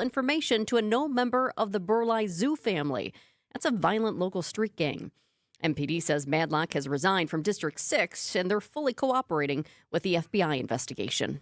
information to a known member of the Brey Zoo family. That's a violent local street gang. MPD says Madlock has resigned from District 6, and they're fully cooperating with the FBI investigation.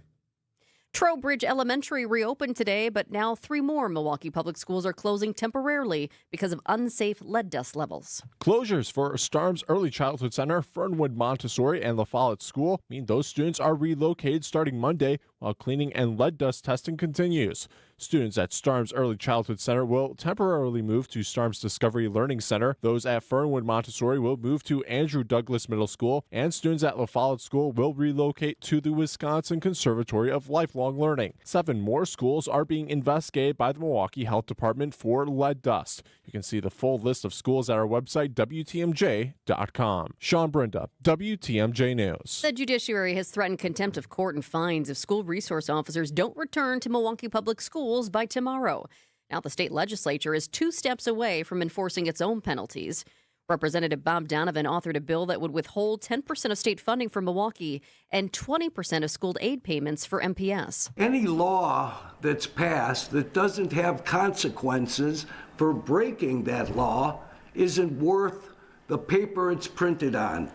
Trowbridge Elementary reopened today, but now 3 more Milwaukee public schools are closing temporarily because of unsafe lead dust levels. Closures for Starm's Early Childhood Center, Fernwood Montessori, and La Follette School mean those students are relocated starting Monday while cleaning and lead dust testing continues. Students at Starm's Early Childhood Center will temporarily move to Starm's Discovery Learning Center. Those at Fernwood Montessori will move to Andrew Douglas Middle School, and students at La Follette School will relocate to the Wisconsin Conservatory of Lifelong Learning. 7 more schools are being investigated by the Milwaukee Health Department for lead dust. You can see the full list of schools at our website, WTMJ.com. Sean Brinda, WTMJ News. The judiciary has threatened contempt of court and fines if school resource officers don't return to Milwaukee Public Schools by tomorrow. Now the state legislature is 2 steps away from enforcing its own penalties. Representative Bob Donovan authored a bill that would withhold 10% of state funding for Milwaukee and 20% of school aid payments for MPS. Any law that's passed that doesn't have consequences for breaking that law isn't worth the paper it's printed on.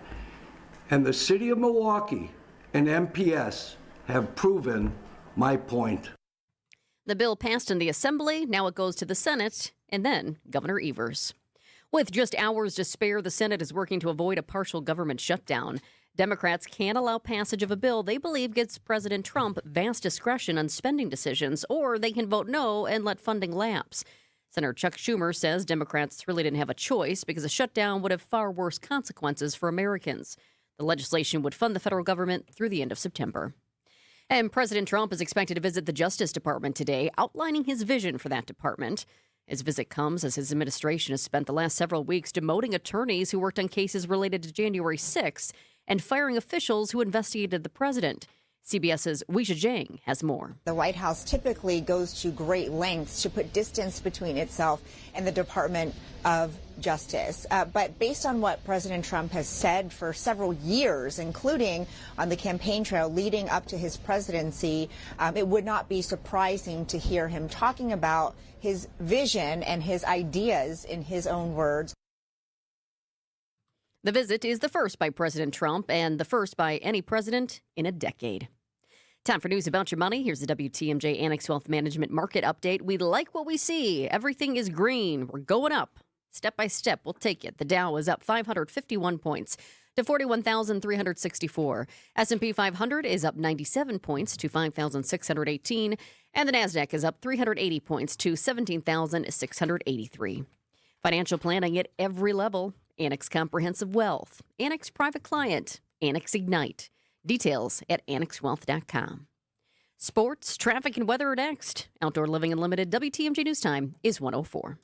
And the city of Milwaukee and MPS have proven my point. The bill passed in the Assembly, now it goes to the Senate, and then Governor Evers. With just hours to spare, the Senate is working to avoid a partial government shutdown. Democrats can't allow passage of a bill they believe gives President Trump vast discretion on spending decisions, or they can vote no and let funding lapse. Senator Chuck Schumer says Democrats really didn't have a choice because a shutdown would have far worse consequences for Americans. The legislation would fund the federal government through the end of September. And President Trump is expected to visit the Justice Department today, outlining his vision for that department. His visit comes as his administration has spent the last several weeks demoting attorneys who worked on cases related to January 6th and firing officials who investigated the president. CBS's Weijia Zhang has more. The White House typically goes to great lengths to put distance between itself and the Department of Justice. But based on what President Trump has said for several years, including on the campaign trail leading up to his presidency, it would not be surprising to hear him talking about his vision and his ideas in his own words. The visit is the first by President Trump and the first by any president in a decade. Time for news about your money. Here's the WTMJ Annex Wealth Management Market Update. We like what we see. Everything is green. We're going up. Step by step, we'll take it. The Dow is up 551 points to 41,364. S&P 500 is up 97 points to 5,618. And the NASDAQ is up 380 points to 17,683. Financial planning at every level. Annex Comprehensive Wealth, Annex Private Client, Annex Ignite. Details at annexwealth.com. Sports, traffic, and weather are next. Outdoor Living Unlimited WTMJ News Time is 1:04.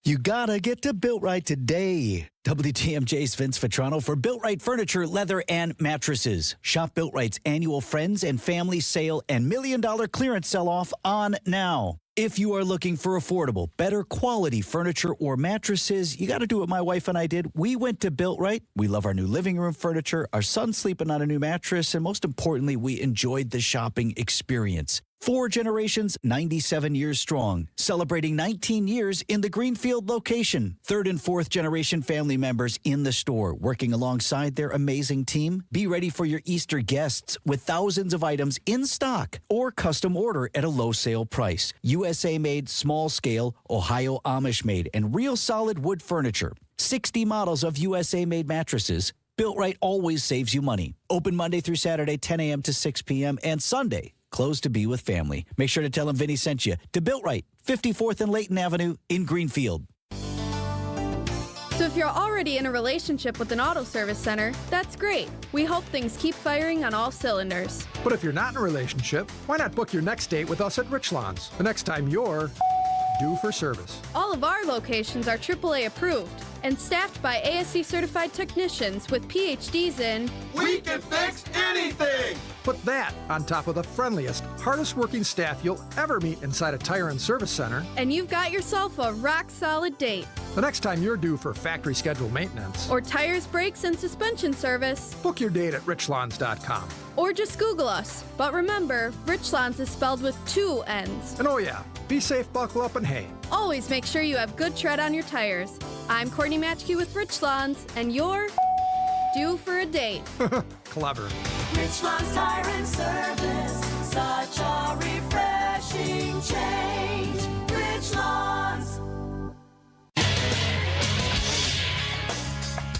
You gotta get to Built Right today. WTMJ's Vince Vitrano for Built Right furniture, leather, and mattresses. Shop Built Right's annual Friends and Family Sale and $1 million clearance sell-off on now. If you are looking for affordable, better quality furniture or mattresses, you got to do what my wife and I did. We went to Built Right. We love our new living room furniture, our son's sleeping on a new mattress, and most importantly, we enjoyed the shopping experience. 4 generations, 97 years strong, celebrating 19 years in the Greenfield location. 3rd and 4th generation family members in the store, working alongside their amazing team. Be ready for your Easter guests with thousands of items in stock or custom order at a low sale price. USA made, small scale, Ohio Amish made, and real solid wood furniture. 60 models of USA made mattresses. Built Right always saves you money. Open Monday through Saturday, 10 a.m. to 6 p.m. and Sunday, closed to be with family. Make sure to tell them Vinny sent you to Built Right, 54th and Layton Avenue in Greenfield. So if you're already in a relationship with an auto service center, that's great. We hope things keep firing on all cylinders. But if you're not in a relationship, why not book your next date with us at Richlands the next time you're due for service? All of our locations are AAA approved. and staffed by ASC certified technicians with PhDs in We can fix anything! Put that on top of the friendliest, hardest working staff you'll ever meet inside a tire and service center. and you've got yourself a rock-solid date. The next time you're due for factory scheduled maintenance, Or tires, brakes, and suspension service. book your date at richlawns.com. Or just Google us. But remember, Richlands is spelled with 2 N's. And oh yeah, be safe, buckle up, and hey, Always make sure you have good tread on your tires. I'm Courtney Matchkey with Richlands, and you're due for a date. clever. Richlands Tire and Service, such a refreshing change. Richlands.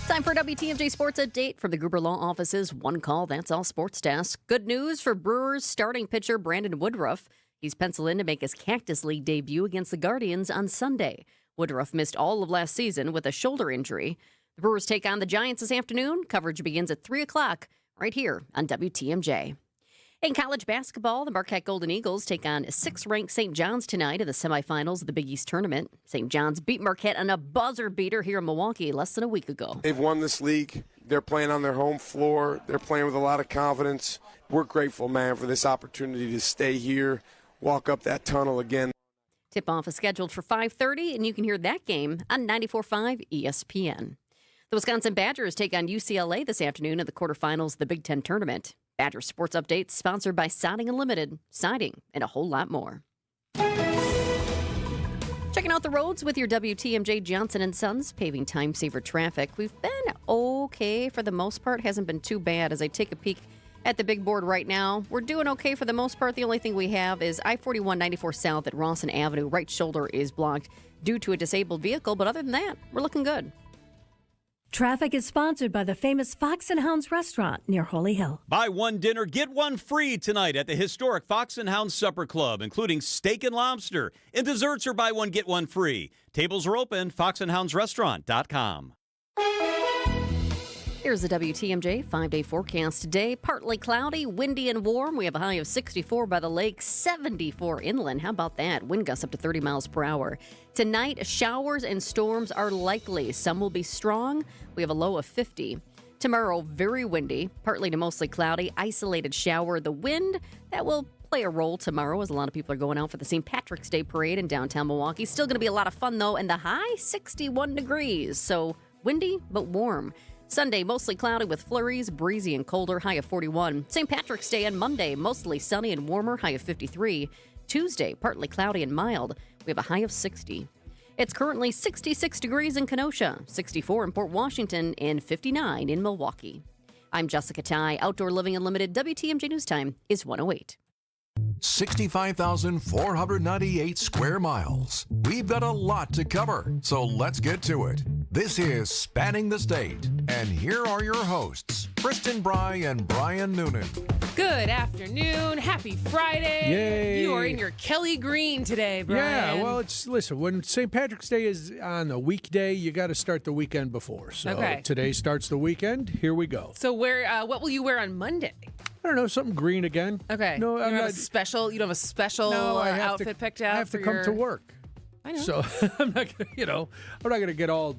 Time for a WTMJ Sports Update from the Gruber Law Office's One Call, That's All Sports Desk. Good news for Brewers starting pitcher Brandon Woodruff. He's penciled in to make his Cactus League debut against the Guardians on Sunday. Woodruff missed all of last season with a shoulder injury. The Brewers take on the Giants this afternoon. Coverage begins at 3 o'clock right here on WTMJ. In college basketball, the Marquette Golden Eagles take on 6th-ranked St. John's tonight in the semifinals of the Big East Tournament. St. John's beat Marquette on a buzzer beater here in Milwaukee less than a week ago. They've won this league. They're playing on their home floor. They're playing with a lot of confidence. We're grateful, man, for this opportunity to stay here, walk up that tunnel again. Tip-off is scheduled for 5:30, and you can hear that game on 94.5 ESPN. The Wisconsin Badgers take on UCLA this afternoon in the quarterfinals of the Big Ten Tournament. Badger Sports Update sponsored by Siding Unlimited, siding, and a whole lot more. Checking out the roads with your WTMJ Johnson & Sons paving time-saver traffic. We've been okay for the most part. Hasn't been too bad. As I take a peek at the big board right now, we're doing okay for the most part. The only thing we have is I-41 94 South at Rawson Avenue. Right shoulder is blocked due to a disabled vehicle, but other than that, we're looking good. Traffic is sponsored by the famous Fox and Hounds restaurant near Holy Hill. Buy one dinner, get one free tonight at the historic Fox and Hounds Supper Club, including steak and lobster. And desserts are buy one, get one free. Tables are open, foxandhoundsrestaurant.com. Here's the WTMJ 5-day forecast today. Partly cloudy, windy, and warm. We have a high of 64 by the lake, 74 inland. How about that? Wind gusts up to 30 miles per hour. Tonight, showers and storms are likely. Some will be strong. We have a low of 50. Tomorrow, very windy, partly to mostly cloudy, isolated shower. The wind, that will play a role tomorrow as a lot of people are going out for the St. Patrick's Day parade in downtown Milwaukee. Still going to be a lot of fun, though, and the high, 61 degrees. So windy, but warm. Sunday, mostly cloudy with flurries, breezy and colder, high of 41. St. Patrick's Day on Monday, mostly sunny and warmer, high of 53. Tuesday, partly cloudy and mild. We have a high of 60. It's currently 66 degrees in Kenosha, 64 in Port Washington, and 59 in Milwaukee. I'm Jessica Ty. Outdoor Living Unlimited. WTMJ News Time is 1:08. 65,498 square miles. We've got a lot to cover, so let's get to it. This is Spanning the State, and here are your hosts, Kristin, Brey, and Brian Noonan. Good afternoon. Happy Friday. Yay. You are in your Kelly Green today, Brian. Yeah, well, listen, when St. Patrick's Day is on a weekday, you got to start the weekend before. So today starts the weekend. Here we go. So what will you wear on Monday? I don't know, something green again. Okay. No, you don't have a special outfit picked out. I have to come to work. I know. So I'm not gonna, I'm not gonna get all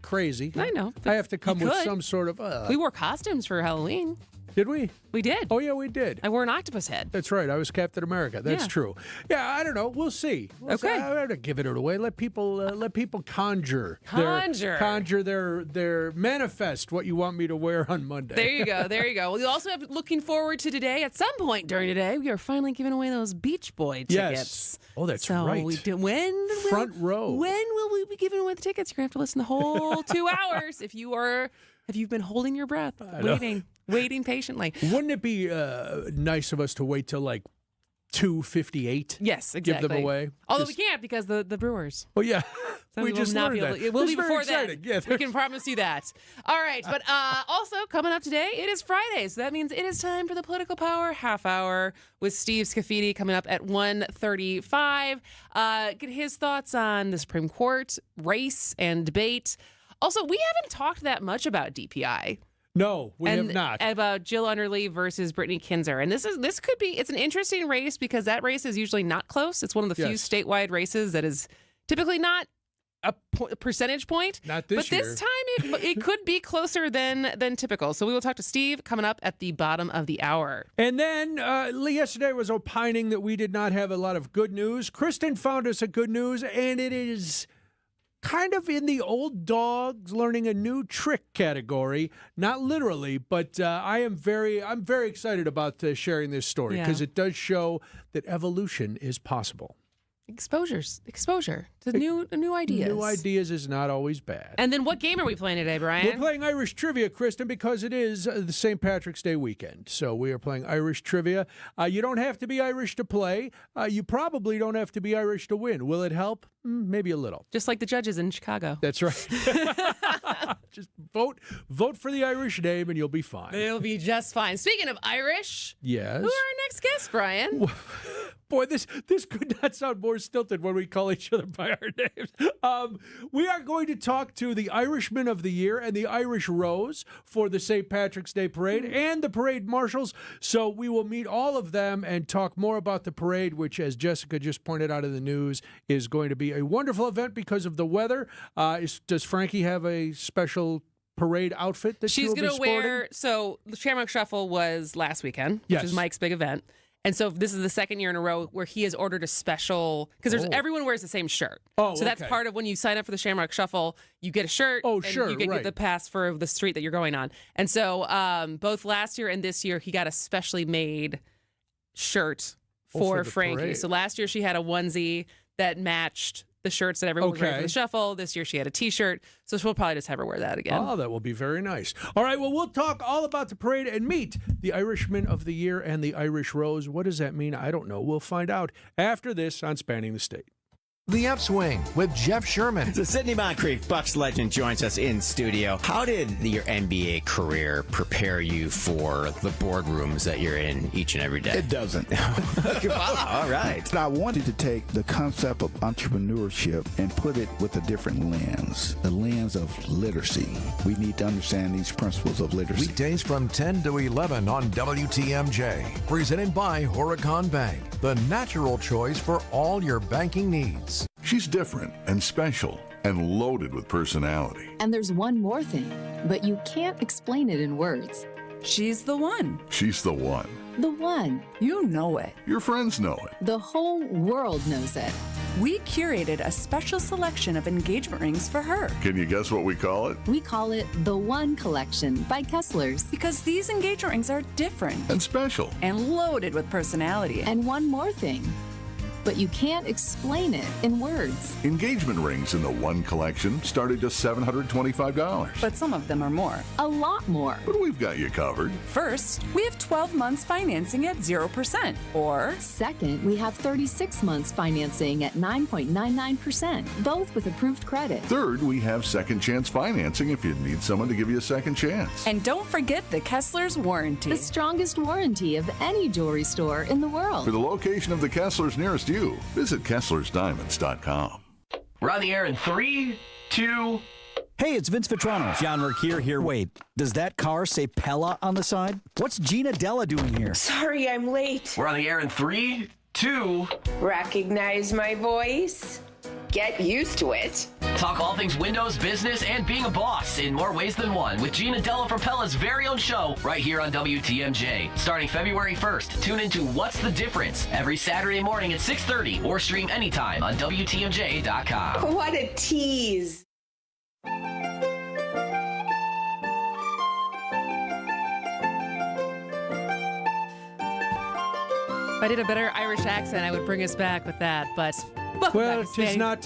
crazy. I know. I have to come with some sort of. We wore costumes for Halloween. Did we? We did. Oh, yeah, we did. I wore an octopus head. That's right. I was Captain America. That's true. Yeah, I don't know. We'll see. I'm not giving it away. Let people conjure. Conjure their manifest what you want me to wear on Monday. There you go. There you go. Well, you also have looking forward to today. At some point during today, we are finally giving away those Beach Boy tickets. Yes. Oh, that's right. Front row. When will we be giving away the tickets? You're gonna have to listen the whole 2 hours if you've been holding your breath, waiting patiently. Wouldn't it be nice of us to wait till like 2:58? Yes, exactly. Give them away. Although we can't because the Brewers. Oh yeah, so we just learned that. It will be before that. Yeah, we can promise you that. All right, but also coming up today, it is Friday, so that means it is time for the Political Power Half Hour with Steve Scafidi coming up at 1:35. Get his thoughts on the Supreme Court race and debate. Also, we haven't talked that much about DPI. No, we have not. About Jill Underly versus Brittany Kinzer. And it's an interesting race because that race is usually not close. It's one of the few statewide races that is typically not a percentage point. Not this year. But this time it could be closer than typical. So we will talk to Steve coming up at the bottom of the hour. And then Lee yesterday was opining that we did not have a lot of good news. Kristin found us a good news, and it is kind of in the old dogs learning a new trick category. Not literally, but I'm very excited about sharing this story because it does show that evolution is possible. Exposure to new ideas. New ideas is not always bad. And then what game are we playing today, Brian? We're playing Irish Trivia, Kristin, because it is the St. Patrick's Day weekend. So we are playing Irish Trivia. You don't have to be Irish to play. You probably don't have to be Irish to win. Will it help? Maybe a little. Just like the judges in Chicago. That's right. Just vote for the Irish name and you'll be fine. They'll be just fine. Speaking of Irish, yes. Who are our next guests, Brian? Boy, this could not sound more stilted when we call each other by our names. We are going to talk to the Irishman of the Year and the Irish Rose for the St. Patrick's Day Parade and the parade marshals. So we will meet all of them and talk more about the parade, which, as Jessica just pointed out in the news, is going to be a wonderful event because of the weather. Does Frankie have a special parade outfit that she's going to wear? So the Shamrock Shuffle was last weekend, which is Mike's big event. And so this is the second year in a row where he has ordered a special, because everyone wears the same shirt. So that's part of when you sign up for the Shamrock Shuffle, you get a shirt. Oh, and sure, you get the pass for the street that you're going on. And so both last year and this year, he got a specially made shirt for Frankie. Parade. So last year she had a onesie that matched the shirts that everyone was wearing for the shuffle. This year she had a T-shirt, so she'll probably just have her wear that again. Oh, that will be very nice. All right, well, we'll talk all about the parade and meet the Irishman of the Year and the Irish Rose. What does that mean? I don't know. We'll find out after this on Spanning the State. The Upswing with Jeff Sherman. So Sidney Moncrief, Bucks legend, joins us in studio. How did your NBA career prepare you for the boardrooms that you're in each and every day? It doesn't. Wow, all right. I wanted to take the concept of entrepreneurship and put it with a different lens, the lens of literacy. We need to understand these principles of literacy. Weekdays from 10 to 11 on WTMJ. Presented by Horicon Bank, the natural choice for all your banking needs. She's different and special and loaded with personality. And there's one more thing, but you can't explain it in words. She's the one. She's the one. The one. You know it. Your friends know it. The whole world knows it. We curated a special selection of engagement rings for her. Can you guess what we call it? We call it the One Collection by Kessler's. Because these engagement rings are different. And special. And loaded with personality. And one more thing. But you can't explain it in words. Engagement rings in the One Collection start at just $725. But some of them are more. A lot more. But we've got you covered. First, we have 12 months financing at 0%. Or second, we have 36 months financing at 9.99%, both with approved credit. Third, we have second chance financing if you need someone to give you a second chance. And don't forget the Kessler's warranty. The strongest warranty of any jewelry store in the world. For the location of the Kessler's nearest you, visit KesslersDiamonds.com. We're on the air in 3, 2... Hey, it's Vince Vitrano. John Mercure here. Wait, does that car say Pella on the side? What's Gina Della doing here? Sorry, I'm late. We're on the air in 3, 2... Recognize my voice? Get used to it. Talk all things Windows, business, and being a boss in more ways than one with Gina Della from Pella's very own show right here on WTMJ. Starting February 1st, tune into What's the Difference every Saturday morning at 6:30 or stream anytime on WTMJ.com. What a tease. If I did a better Irish accent, I would bring us back with that, but... Well, tis not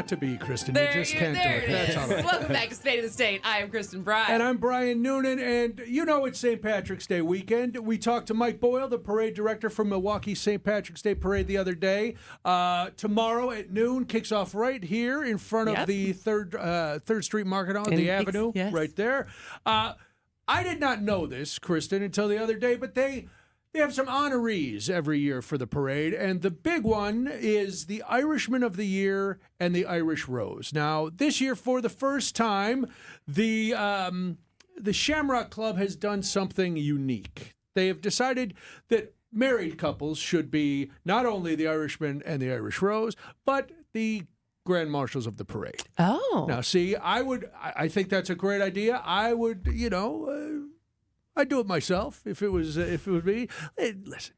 to be, Kristin. You just can't do it. That's all right. Welcome back to State of the State. I am Kristin Brey. And I'm Brian Noonan. And you know it's St. Patrick's Day weekend. We talked to Mike Boyle, the parade director from Milwaukee's St. Patrick's Day Parade the other day. Tomorrow at noon kicks off right here in front of the 3rd Street Market on the Avenue, right there. I did not know this, Kristin, until the other day, but they have some honorees every year for the parade, and the big one is the Irishman of the Year and the Irish Rose. Now, this year, for the first time, the Shamrock Club has done something unique. They have decided that married couples should be not only the Irishman and the Irish Rose, but the Grand Marshals of the parade. Oh. Now, see, I think that's a great idea. I would, I'd do it myself if it was me. Hey, listen,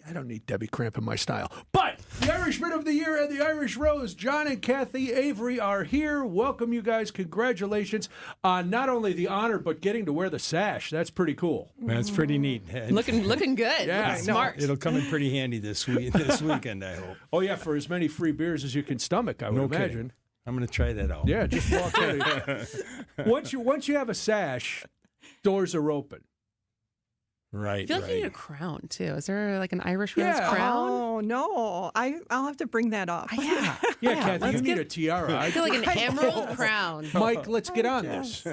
I don't need Debbie cramping my style. But the Irishman of the Year and the Irish Rose, John and Kathy Avery, are here. Welcome, you guys. Congratulations on not only the honor, but getting to wear the sash. That's pretty cool. That's pretty neat. Looking good. Yeah, smart. It'll come in pretty handy this weekend, I hope. Oh, yeah, for as many free beers as you can stomach, I would imagine. I'm going to try that out. Yeah, just walk in. Once you have a sash, doors are open. Right. I feel like you need a crown too. Is there like an Irish Rose crown? Oh no, I'll have to bring that up. Yeah, Kathy, you need a tiara. I feel like an emerald crown. Mike, let's get on this.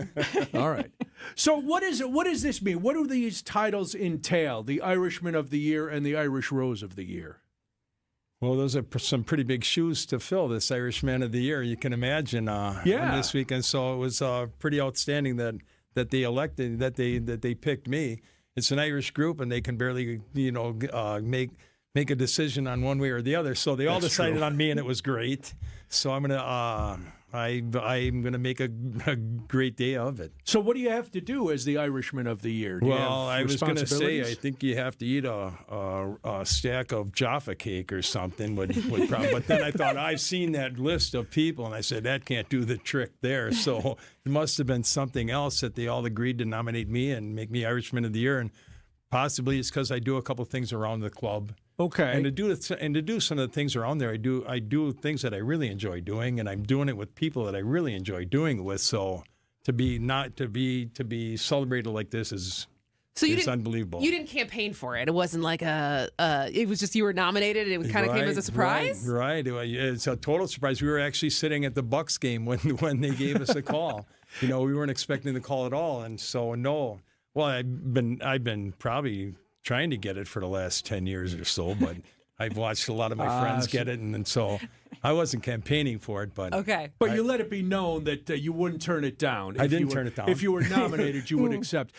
All right. So what is it? What does this mean? What do these titles entail? The Irishman of the Year and the Irish Rose of the Year. Well, those are some pretty big shoes to fill, this Irishman of the Year, you can imagine, on this weekend. So it was pretty outstanding that they elected, that they picked me. It's an Irish group, and they can barely, make a decision on one way or the other. So they all decided on me, and it was great. So I'm gonna make a great day of it. So what do you have to do as the Irishman of the Year? I was going to say, I think you have to eat a stack of Jaffa cake or something. But then I thought, I've seen that list of people, and I said, that can't do the trick there. So it must have been something else that they all agreed to nominate me and make me Irishman of the Year. And possibly it's because I do a couple things around the club. Okay. And to do some of the things around there, I do things that I really enjoy doing, and I'm doing it with people that I really enjoy doing it with. So to be celebrated like this is unbelievable. You didn't campaign for it. It wasn't like it was just you were nominated. It kind of came as a surprise. Right. It's a total surprise. We were actually sitting at the Bucks game when they gave us a call. We weren't expecting the call at all, and so no. Well, I've been probably trying to get it for the last 10 years or so, but I've watched a lot of my friends get it, and so I wasn't campaigning for it. But okay. But you let it be known that you wouldn't turn it down. I didn't turn it down. If you were nominated, you would accept.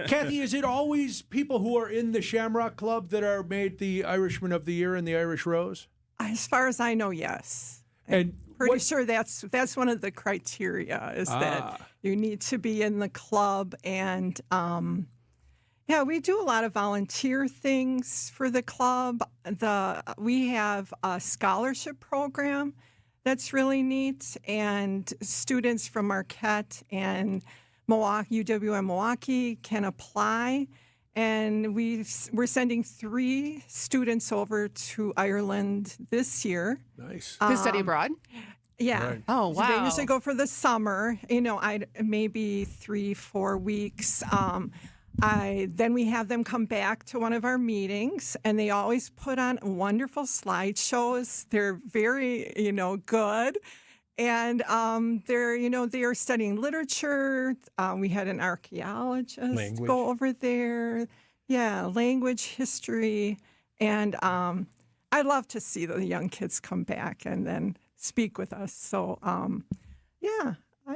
Kathy, is it always people who are in the Shamrock Club that are made the Irishman of the Year and the Irish Rose? As far as I know, yes. And pretty sure that's one of the criteria is that you need to be in the club. And we do a lot of volunteer things for the club. We have a scholarship program that's really neat, and students from Marquette and Milwaukee, UWM Milwaukee, can apply. And we're sending 3 students over to Ireland this year. Nice. To study abroad? Yeah. Right. Oh, wow. They usually go for the summer, maybe 3-4 weeks. Then we have them come back to one of our meetings, and they always put on wonderful slideshows. They're very, good. And they're studying literature. We had an archaeologist go over there. Yeah, language, history. And I love to see the young kids come back and then speak with us. So, I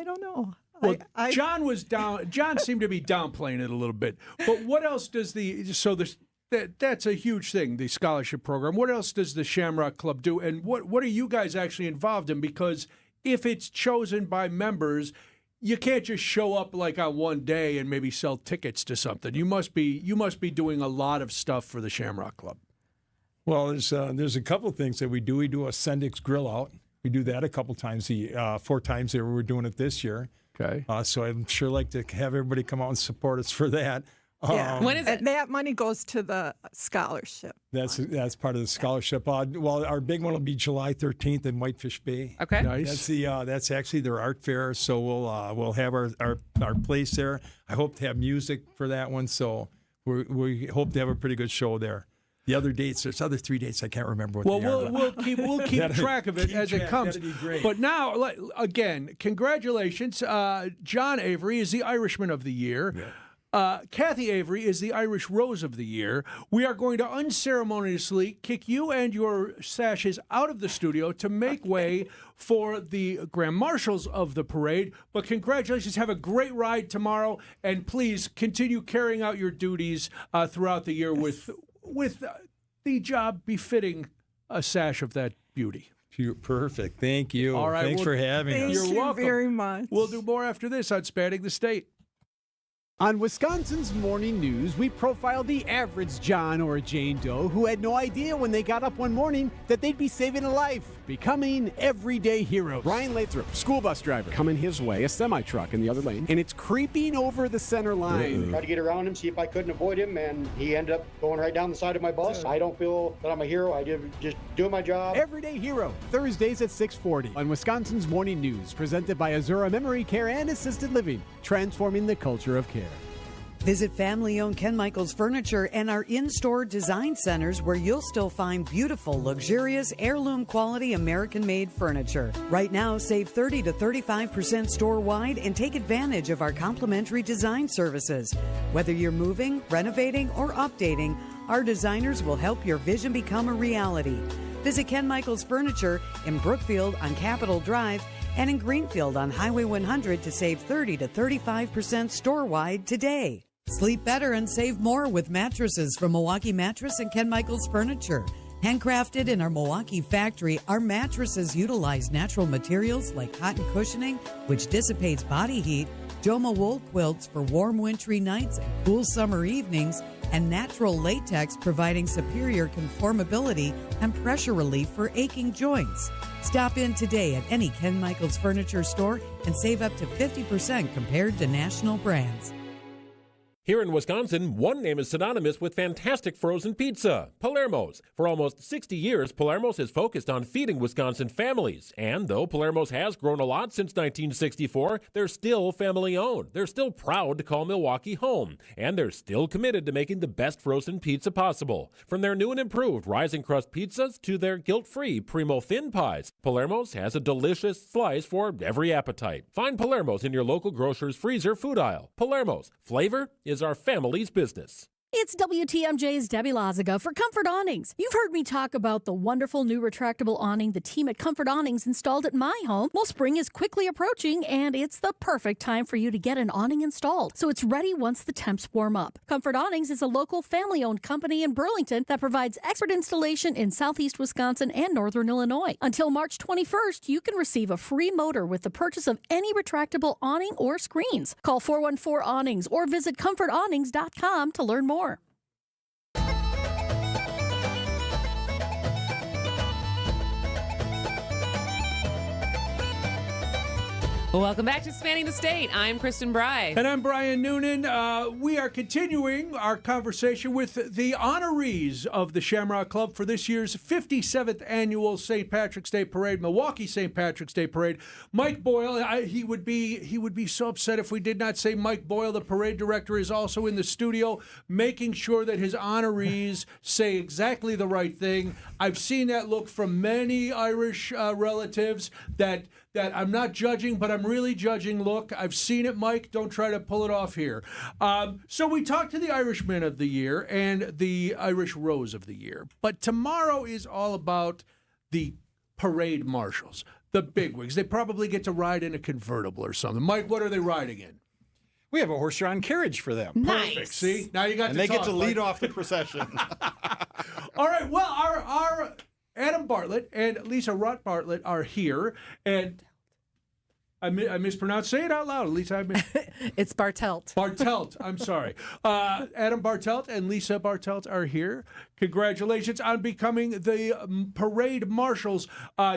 don't know. Well, John seemed to be downplaying it a little bit. But what else does that's a huge thing, the scholarship program. What else does the Shamrock Club do? And what are you guys actually involved in? Because if it's chosen by members, you can't just show up like on one day and maybe sell tickets to something. You must be doing a lot of stuff for the Shamrock Club. Well, there's a couple things that we do. We do a Sendix grill out. We do that a couple times, 4 times there. We're doing it this year. Okay. So I'd sure like to have everybody come out and support us for that. Yeah. When is it? That money goes to the scholarship. That's part of the scholarship. Well, our big one will be July 13th in Whitefish Bay. Okay. Nice. That's actually their art fair. So we'll have our place there. I hope to have music for that one. So we hope to have a pretty good show there. The other dates, there's other 3 dates I can't remember what they are. We'll keep track of it as it comes. That'd be great. But now, again, congratulations. John Avery is the Irishman of the Year. Yeah. Kathy Avery is the Irish Rose of the Year. We are going to unceremoniously kick you and your sashes out of the studio to make way for the Grand Marshals of the parade. But congratulations. Have a great ride tomorrow. And please continue carrying out your duties throughout the year with the job befitting a sash of that beauty. Perfect. Thank you. All right, Thanks for having us. You're welcome. Thank you very much. We'll do more after this on Spanning the State. On Wisconsin's Morning News, we profiled the average John or Jane Doe who had no idea when they got up one morning that they'd be saving a life, becoming everyday heroes. Brian Lathrop, school bus driver, coming his way, a semi-truck in the other lane, and it's creeping over the center line. Tried to get around him, see if I couldn't avoid him, and he ended up going right down the side of my bus. I don't feel that I'm a hero. I did just doing my job. Everyday Hero, Thursdays at 6:40 on Wisconsin's Morning News, presented by Azura Memory Care and Assisted Living, transforming the culture of care. Visit family-owned Ken Michaels Furniture and our in-store design centers where you'll still find beautiful, luxurious, heirloom-quality American-made furniture. Right now, save 30 to 35% store-wide and take advantage of our complimentary design services. Whether you're moving, renovating, or updating, our designers will help your vision become a reality. Visit Ken Michaels Furniture in Brookfield on Capitol Drive and in Greenfield on Highway 100 to save 30 to 35% store-wide today. Sleep better and save more with mattresses from Milwaukee Mattress and Ken Michaels Furniture. Handcrafted in our Milwaukee factory, our mattresses utilize natural materials like cotton cushioning, which dissipates body heat, Joma wool quilts for warm wintry nights and cool summer evenings, and natural latex providing superior conformability and pressure relief for aching joints. Stop in today at any Ken Michaels Furniture store and save up to 50% compared to national brands. Here in Wisconsin, one name is synonymous with fantastic frozen pizza, Palermo's. For almost 60 years, Palermo's has focused on feeding Wisconsin families. And though Palermo's has grown a lot since 1964, they're still family-owned. They're still proud to call Milwaukee home. And they're still committed to making the best frozen pizza possible. From their new and improved rising crust pizzas to their guilt-free Primo thin pies, Palermo's has a delicious slice for every appetite. Find Palermo's in your local grocer's freezer food aisle. Palermo's. Flavor is our family's business. It's WTMJ's Debbie Lazaga for Comfort Awnings. You've heard me talk about the wonderful new retractable awning the team at Comfort Awnings installed at my home. Well, spring is quickly approaching, and it's the perfect time for you to get an awning installed, so it's ready once the temps warm up. Comfort Awnings is a local family-owned company in Burlington that provides expert installation in southeast Wisconsin and northern Illinois. Until March 21st, you can receive a free motor with the purchase of any retractable awning or screens. Call 414-AWNINGS or visit comfortawnings.com to learn more. Welcome back to Spanning the State. I'm Kristin Brey. And I'm Brian Noonan. We are continuing our conversation with the honorees of the Shamrock Club for this year's 57th annual St. Patrick's Day Parade, Milwaukee St. Patrick's Day Parade. Mike Boyle, he would be so upset if we did not say Mike Boyle, the parade director, is also in the studio, making sure that his honorees say exactly the right thing. I've seen that look from many Irish relatives that I'm not judging, but I'm really judging look. I've seen it, Mike. Don't try to pull it off here. So we talked to the Irishman of the Year and the Irish Rose of the Year. But tomorrow is all about the parade marshals, the bigwigs. They probably get to ride in a convertible or something. Mike, what are they riding in? We have a horse-drawn carriage for them. Nice. Perfect. See? Now you got and to they talk, get to lead Mike. off the procession. All right. Well, our Adam Bartlett and Lisa Rott Bartlett are here, and I mispronounced. Say it out loud. At least I It's Bartelt. Bartelt. I'm sorry. Adam Bartelt and Lisa Bartelt are here. Congratulations on becoming the parade marshals.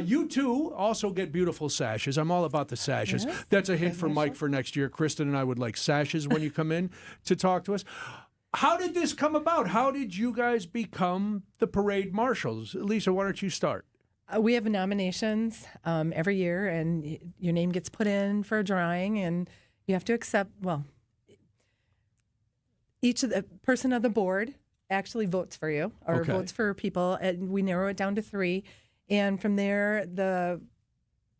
You two also get beautiful sashes. I'm all about the sashes. Yes. That's a hint for Mike for next year. Kristin and I would like sashes when you come in to talk to us. How did this come about? How did you guys become the parade marshals? Lisa, why don't you start? We have nominations every year, and your name gets put in for a drawing, and you have to accept, well, each of the person of the board actually votes for you, or votes for people, and we narrow it down to 3. And from there, the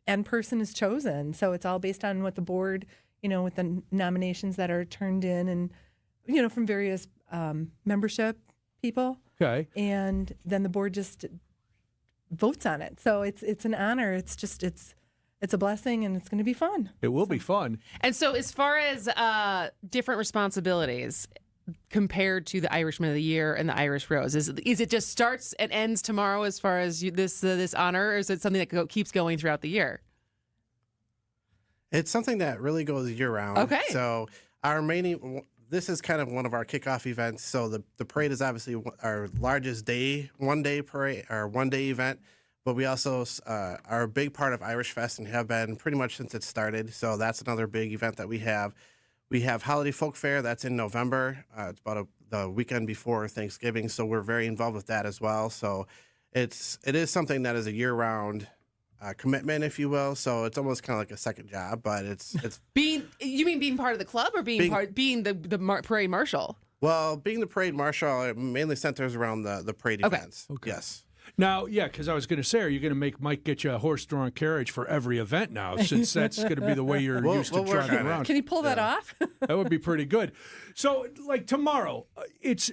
end person is chosen. So it's all based on what the board, with the nominations that are turned in and, from various membership people. Okay. And then the board just votes on it. So it's an honor. It's a blessing, and it's going to be fun. It will be fun. And so as far as different responsibilities, compared to the Irishman of the Year and the Irish Rose? Is it just starts and ends tomorrow as far as this honor, or is it something that keeps going throughout the year? It's something that really goes year round. Okay. So this is kind of one of our kickoff events. So the parade is obviously our largest one-day parade, or one-day event. But we also are a big part of Irish Fest and have been pretty much since it started. So that's another big event that we have. We have Holiday Folk Fair. That's in November. It's about the weekend before Thanksgiving. So we're very involved with that as well. So it is something that is a year-round commitment, if you will. So it's almost kind of like a second job, but it's You mean being part of the club, or being the parade marshal? Well, being the parade marshal, it mainly centers around the parade events. Okay. Yes. Now, yeah, because I was going to say, are you going to make Mike get you a horse-drawn carriage for every event now, since that's going to be the way you're used to driving around? Can you pull that off? That would be pretty good. So, like tomorrow, is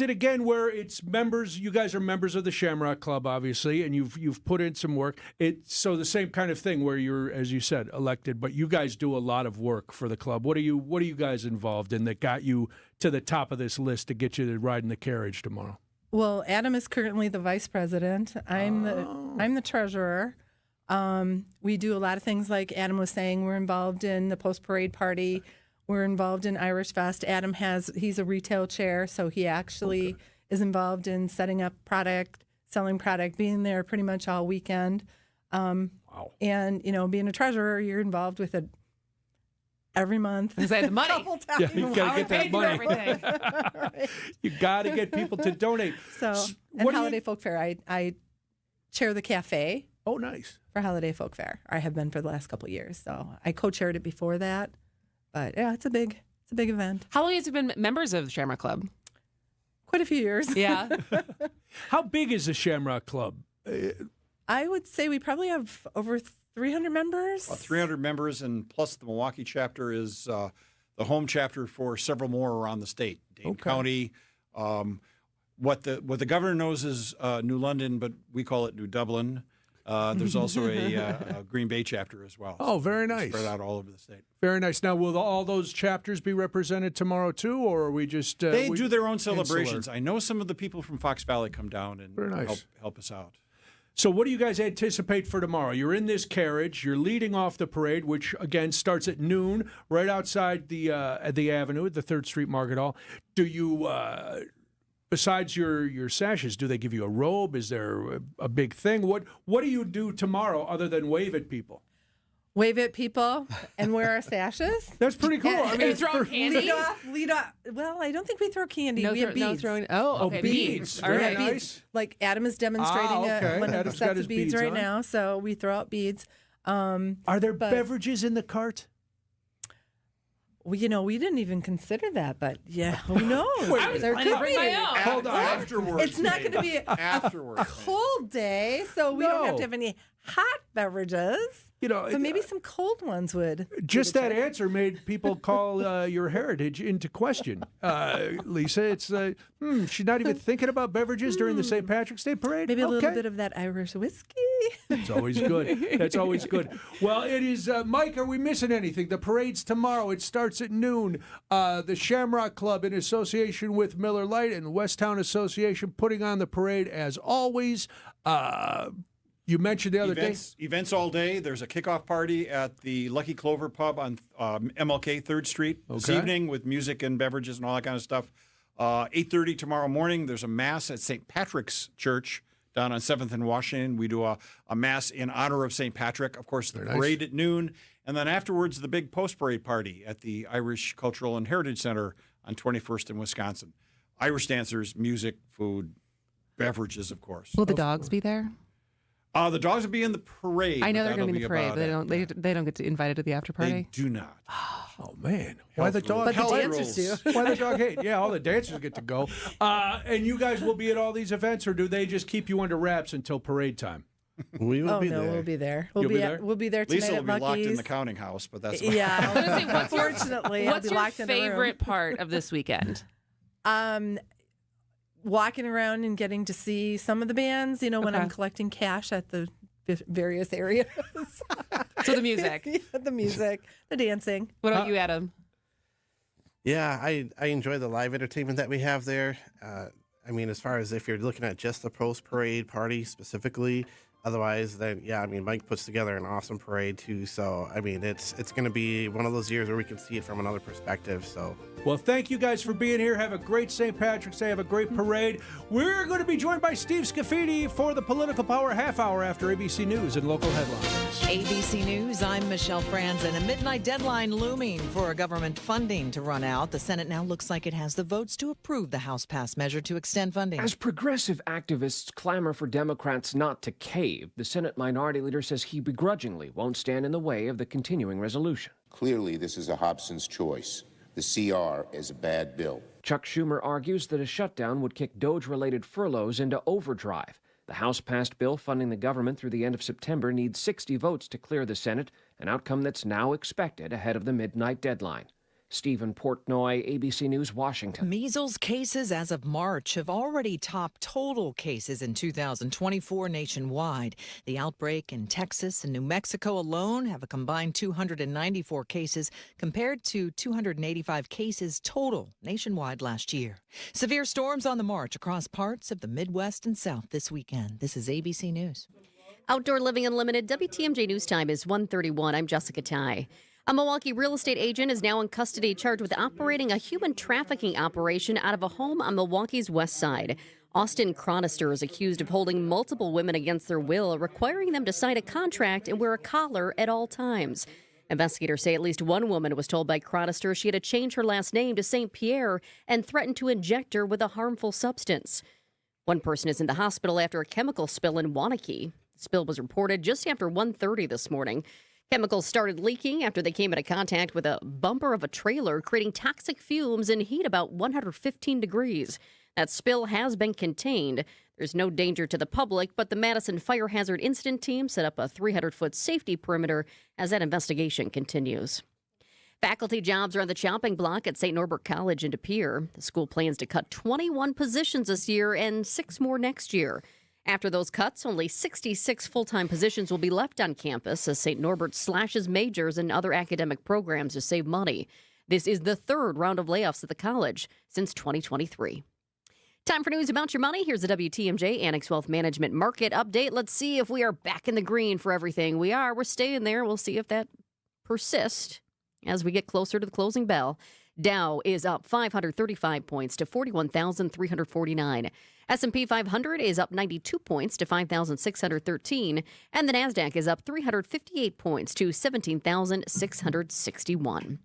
it again where it's members? You guys are members of the Shamrock Club, obviously, and you've put in some work. So the same kind of thing where you're, as you said, elected, but you guys do a lot of work for the club. What are you guys involved in that got you to the top of this list to get you to ride in the carriage tomorrow? Well, Adam is currently the vice president. I'm the treasurer. We do a lot of things, like Adam was saying. We're involved in the post-parade party. We're involved in Irish Fest. Adam he's a retail chair, so he actually is involved in setting up product, selling product, being there pretty much all weekend. Wow. And, being a treasurer, you're involved with it every month. Because I have the money. Yeah, you got to get that money. You got to get people to donate. So, and Holiday Folk Fair, I chair the cafe. Oh, nice. For Holiday Folk Fair. I have been for the last couple of years. So I co-chaired it before that. But yeah, it's a big event. How long have you been members of the Shamrock Club? Quite a few years. Yeah. How big is the Shamrock Club? I would say we probably have over 300 members. 300 members, and plus the Milwaukee chapter is the home chapter for several more around the state. Dane County. What the governor knows is New London, but we call it New Dublin. There's also a Green Bay chapter as well. Oh, very nice. Spread out all over the state. Very nice. Now, will all those chapters be represented tomorrow too, or are we just... They do their own celebrations. I know some of the people from Fox Valley come down and help us out. So what do you guys anticipate for tomorrow? You're in this carriage. You're leading off the parade, which, again, starts at noon right outside the avenue at the 3rd Street Market Hall. Do you... Besides your sashes, do they give you a robe? Is there a big thing? What do you do tomorrow other than wave at people? Wave at people and wear our sashes. That's pretty cool. I mean, you throw candy? Lead off. Well, I don't think we throw candy. No, we have beads. No throwing. Oh, okay. Beads. All right. Beads. Nice. Like Adam is demonstrating one of the sets of beads right now, so we throw out beads. Are there beverages in the cart? Well, we didn't even consider that, but yeah, who knows? There could be. Hold on. Afterwards. It's not going to be a cold day, so we don't have to have any hot beverages. But maybe some cold ones would. Just that answer made people call your heritage into question. Lisa, it's she's not even thinking about beverages during the St. Patrick's Day parade? Maybe a little bit of that Irish whiskey. That's always good. That's always good. Well, it is, Mike, are we missing anything? The parade's tomorrow. It starts at noon. The Shamrock Club, in association with Miller Lite and Westtown Association, putting on the parade as always. You mentioned the other day. Events all day. There's a kickoff party at the Lucky Clover Pub on MLK 3rd Street this evening with music and beverages and all that kind of stuff. 8:30 tomorrow morning, there's a Mass at St. Patrick's Church down on 7th and Washington. We do a Mass in honor of St. Patrick. Of course, the parade at noon. And then afterwards, the big post-parade party at the Irish Cultural and Heritage Center on 21st in Wisconsin. Irish dancers, music, food, beverages, of course. Will the dogs be there? The dogs will be in the parade. I know they're going to be in the parade, but they don't get invited to the after party. They do not. Oh man, why the dog? But the dancers do. Why the dog hate? Yeah, all the dancers get to go. And you guys will be at all these events, or do they just keep you under wraps until parade time? We will be there. We'll be there. We'll be there tonight Lisa will at be locked in Lucky's. the counting house, but that's yeah. Unfortunately, what's your favorite part of this weekend? Walking around and getting to see some of the bands. When I'm collecting cash at the various areas. So the music, the music, the dancing. What about you, Adam? Yeah, I enjoy the live entertainment that we have there. I mean, as far as if you're looking at just the post-parade party specifically, otherwise, then, yeah, I mean, Mike puts together an awesome parade, too. So, I mean, it's going to be one of those years where we can see it from another perspective. So, well, thank you guys for being here. Have a great St. Patrick's Day. Have a great parade. We're going to be joined by Steve Scafidi for the Political Power half hour after ABC News and local headlines. ABC News, I'm Michelle Franzen. A midnight deadline looming for government funding to run out. The Senate now looks like it has the votes to approve the House-passed measure to extend funding. As progressive activists clamor for Democrats not to cave, the Senate Minority Leader says he begrudgingly won't stand in the way of the continuing resolution. Clearly, this is a Hobson's choice. The CR is a bad bill. Chuck Schumer argues that a shutdown would kick DOGE-related furloughs into overdrive. The House passed bill funding the government through the end of September needs 60 votes to clear the Senate, an outcome that's now expected ahead of the midnight deadline. Stephen Portnoy, ABC News, Washington. Measles cases as of March have already topped total cases in 2024 nationwide. The outbreak in Texas and New Mexico alone have a combined 294 cases compared to 285 cases total nationwide last year. Severe storms on the march across parts of the Midwest and South this weekend. This is ABC News. Outdoor Living Unlimited, WTMJ News Time is 1:31. I'm Jessica Ty. A Milwaukee real estate agent is now in custody charged with operating a human trafficking operation out of a home on Milwaukee's west side. Austin Chronister is accused of holding multiple women against their will, requiring them to sign a contract and wear a collar at all times. Investigators say at least one woman was told by Chronister she had to change her last name to St. Pierre and threatened to inject her with a harmful substance. One person is in the hospital after a chemical spill in Waunakee. The spill was reported just after 1:30 this morning. Chemicals started leaking after they came into contact with a bumper of a trailer, creating toxic fumes and heat about 115 degrees. That spill has been contained. There's no danger to the public, but the Madison Fire Hazard Incident Team set up a 300-foot safety perimeter as that investigation continues. Faculty jobs are on the chopping block at St. Norbert College in De Pere. The school plans to cut 21 positions this year and 6 more next year. After those cuts, only 66 full-time positions will be left on campus as St. Norbert slashes majors and other academic programs to save money. This is the third round of layoffs at the college since 2023. Time for news about your money. Here's the WTMJ Annex Wealth Management Market Update. Let's see if we are back in the green for everything. We are. We're staying there. We'll see if that persists as we get closer to the closing bell. Dow is up 535 points to 41,349. S&P 500 is up 92 points to 5,613. And the NASDAQ is up 358 points to 17,661.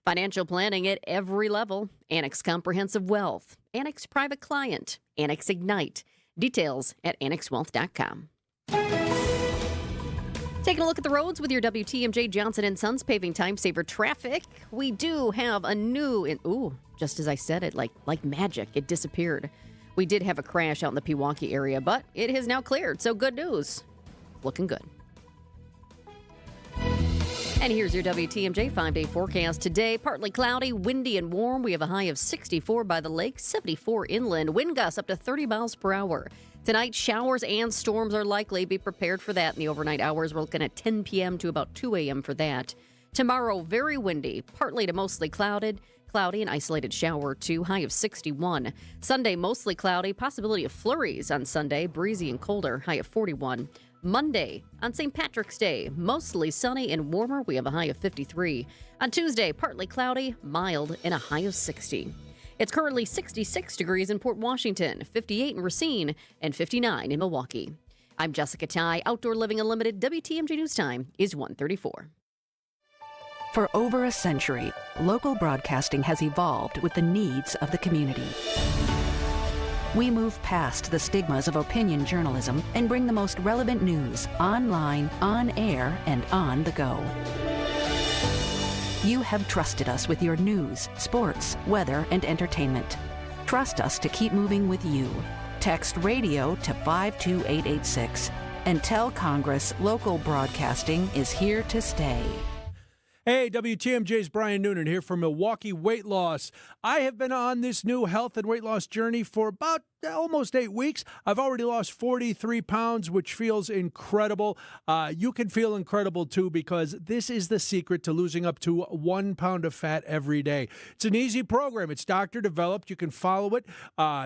Financial planning at every level. Annex Comprehensive Wealth, Annex Private Client, Annex Ignite. Details at annexwealth.com. Taking a look at the roads with your WTMJ Johnson & Sons paving time saver traffic. We do have a new, just as I said it, like magic, it disappeared. We did have a crash out in the Pewaukee area, but it has now cleared, so good news. Looking good. And here's your WTMJ 5-day forecast. Today, partly cloudy, windy and warm. We have a high of 64 by the lake, 74 inland. Wind gusts up to 30 miles per hour. Tonight, showers and storms are likely. Be prepared for that in the overnight hours. We're looking at 10 p.m. to about 2 a.m. for that. Tomorrow, very windy, partly to mostly cloudy, an isolated shower or two, high of 61. Sunday, mostly cloudy, possibility of flurries on Sunday, breezy and colder, high of 41. Monday, on St. Patrick's Day, mostly sunny and warmer, we have a high of 53. On Tuesday, partly cloudy, mild, and a high of 60. It's currently 66 degrees in Port Washington, 58 in Racine, and 59 in Milwaukee. I'm Jessica Ty. Outdoor Living Unlimited, WTMJ News Time is 1:34. For over a century, local broadcasting has evolved with the needs of the community. We move past the stigmas of opinion journalism and bring the most relevant news online, on air, and on the go. You have trusted us with your news, sports, weather, and entertainment. Trust us to keep moving with you. Text radio to 52886 and tell Congress local broadcasting is here to stay. Hey, WTMJ's Brian Noonan here for Milwaukee Weight Loss. I have been on this new health and weight loss journey for about almost 8 weeks. I've already lost 43 pounds, which feels incredible. You can feel incredible too, because this is the secret to losing up to 1 pound of fat every day. It's an easy program. It's doctor developed. You can follow it.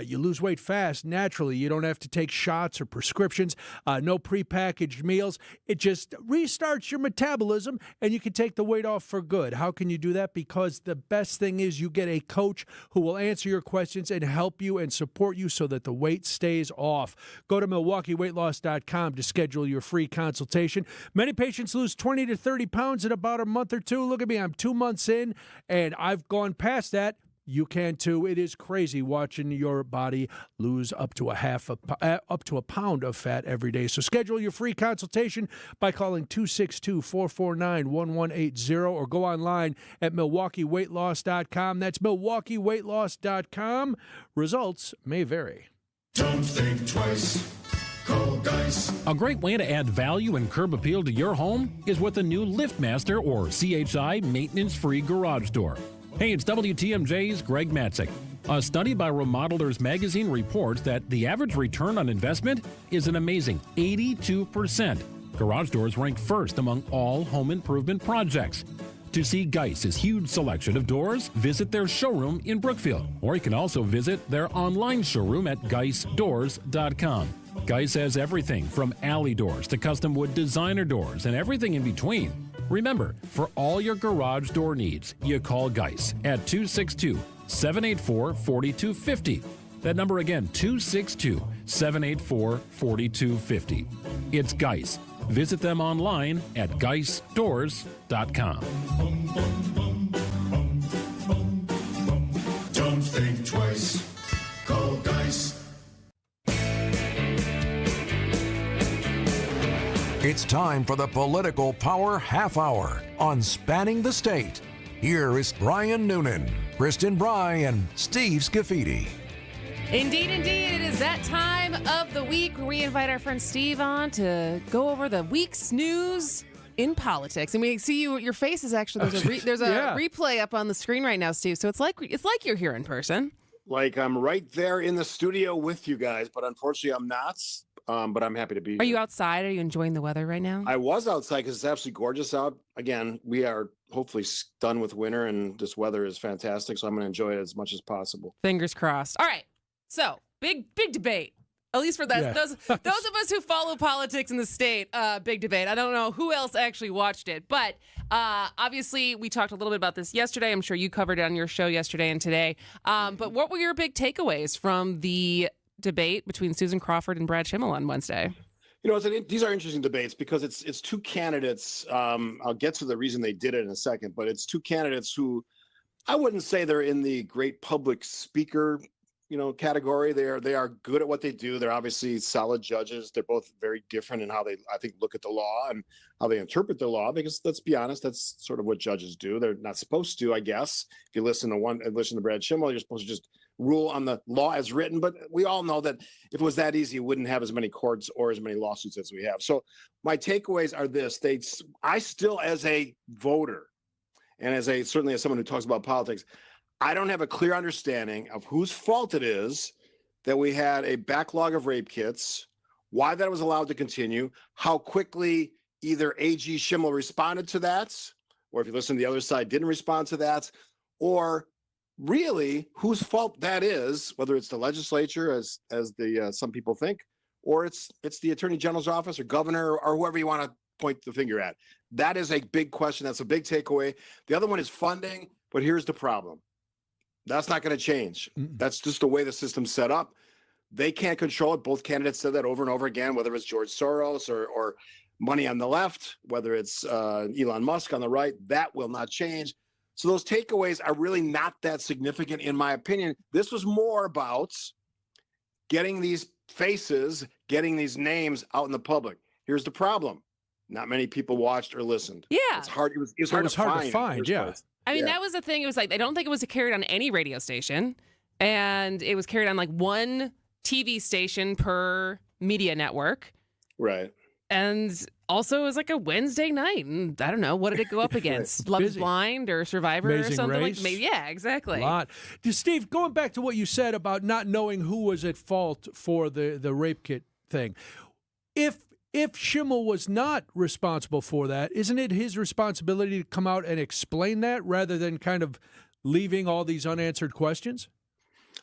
You lose weight fast, naturally. You don't have to take shots or prescriptions, no prepackaged meals. It just restarts your metabolism, and you can take the weight off for good. How can you do that? Because the best thing is you get a coach who will answer your questions and help you and support you so that the weight stays off. Go to MilwaukeeWeightLoss.com to schedule your free consultation. Many patients lose 20 to 30 pounds in about a month or two. Look at me, I'm 2 months in, and I've gone past that. You can too. It is crazy watching your body lose up to a pound of fat every day. So schedule your free consultation by calling 262-449-1180 or go online at MilwaukeeWeightLoss.com. That's MilwaukeeWeightLoss.com. Results may vary. Don't think twice. Call Geis. A great way to add value and curb appeal to your home is with a new LiftMaster or CHI maintenance-free garage door. Hey, it's WTMJ's Greg Matzik. A study by Remodelers Magazine reports that the average return on investment is an amazing 82%. Garage doors rank first among all home improvement projects. To see Geis's huge selection of doors, visit their showroom in Brookfield, or you can also visit their online showroom at geisdoors.com. Geis has everything from alley doors to custom wood designer doors and everything in between. Remember, for all your garage door needs, you call Geis at 262-784-4250. That number again, 262-784-4250. It's Geis. Visit them online at geisdoors.com. Don't think twice. Call Geis. It's time for the Political Power Half Hour on Spanning the State. Here is Brian Noonan, Kristin Brey, and Steve Scafidi. Indeed, it is that time of the week where we invite our friend Steve on to go over the week's news in politics. And we see your face is actually, there's a replay up on the screen right now, Steve. So it's like you're here in person. Like I'm right there in the studio with you guys, but unfortunately I'm not. But I'm happy to be here. Are you outside? Are you enjoying the weather right now? I was outside because it's absolutely gorgeous out. Again, we are hopefully done with winter, and this weather is fantastic, so I'm going to enjoy it as much as possible. Fingers crossed. All right. So, big debate. At least for those of us who follow politics in the state, big debate. I don't know who else actually watched it, but obviously we talked a little bit about this yesterday. I'm sure you covered it on your show yesterday and today. But what were your big takeaways from the debate between Susan Crawford and Brad Schimmel on Wednesday? You know, these are interesting debates because it's two candidates. I'll get to the reason they did it in a second, but it's two candidates who I wouldn't say they're in the great public speaker, category. They are good at what they do. They're obviously solid judges. They're both very different in how they, I think, look at the law and how they interpret the law, because let's be honest, that's sort of what judges do. They're not supposed to, I guess. If you listen to Brad Schimmel, you're supposed to just rule on the law as written. But we all know that if it was that easy, it wouldn't have as many courts or as many lawsuits as we have. So my takeaways are this. I still, as a voter, and certainly as someone who talks about politics, I don't have a clear understanding of whose fault it is that we had a backlog of rape kits, why that was allowed to continue, how quickly either AG Schimmel responded to that, or if you listen to the other side, didn't respond to that, or really whose fault that is, whether it's the legislature, as some people think, or it's the Attorney General's office or governor or whoever you want to point the finger at. That is a big question. That's a big takeaway. The other one is funding, but here's the problem. That's not going to change. That's just the way the system's set up. They can't control it. Both candidates said that over and over again, whether it's George Soros or money on the left, whether it's Elon Musk on the right, that will not change. So those takeaways are really not that significant, in my opinion. This was more about getting these faces, getting these names out in the public. Here's the problem. Not many people watched or listened. Yeah. It's hard. It was hard to find. Yeah. I mean, that was the thing. It was like, I don't think it was carried on any radio station, and it was carried on like one TV station per media network. Right. And also, it was like a Wednesday night. And I don't know. What did it go up against? Love is Blind or Survivor Amazing or something Race. Yeah, exactly. A lot. Steve, going back to what you said about not knowing who was at fault for the rape kit thing. If Schimmel was not responsible for that, isn't it his responsibility to come out and explain that rather than kind of leaving all these unanswered questions?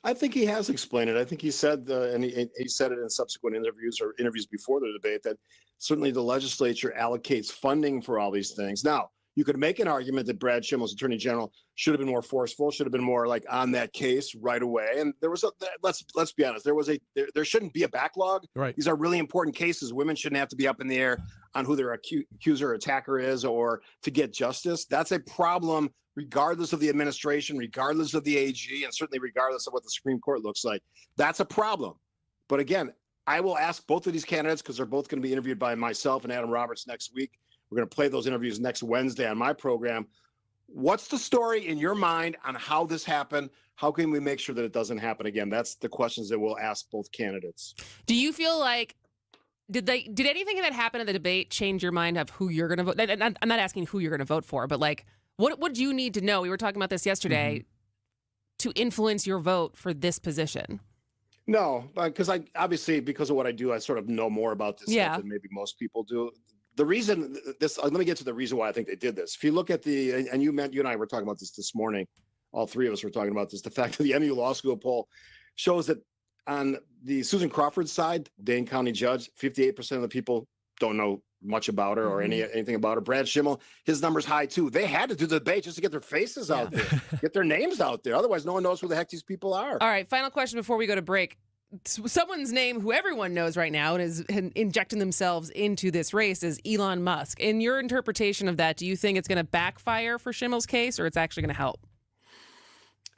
I think he has explained it. I think he said, and he said it in subsequent interviews or interviews before the debate, that certainly the legislature allocates funding for all these things. Now, you could make an argument that Brad Schimmel's attorney general should have been more forceful, should have been more like on that case right away. And there was let's be honest, there shouldn't be a backlog. Right. These are really important cases. Women shouldn't have to be up in the air on who their accuser or attacker is or to get justice. That's a problem regardless of the administration, regardless of the AG, and certainly regardless of what the Supreme Court looks like. That's a problem. But again, I will ask both of these candidates, because they're both going to be interviewed by myself and Adam Roberts next week. We're going to play those interviews next Wednesday on my program. What's the story in your mind on how this happened? How can we make sure that it doesn't happen again? That's the questions that we'll ask both candidates. Do you feel like did anything that happened in the debate change your mind of who you're going to vote? I'm not asking who you're going to vote for, but like what would you need to know? We were talking about this yesterday to influence your vote for this position. No, because obviously because of what I do, I sort of know more about this stuff than maybe most people do. The reason let me get to the reason why I think they did this. If you look at and you and I were talking about this morning, all three of us were talking about this, the fact that the MU Law School poll shows that on the Susan Crawford side, Dane County judge, 58% of the people don't know much about her or anything about her. Brad Schimmel, his number's high too. They had to do the debate just to get their faces out there, get their names out there. Otherwise, no one knows who the heck these people are. All right, final question before we go to break. Someone's name who everyone knows right now and is injecting themselves into this race is Elon Musk. In your interpretation of that, do you think it's going to backfire for Schimmel's case or it's actually going to help?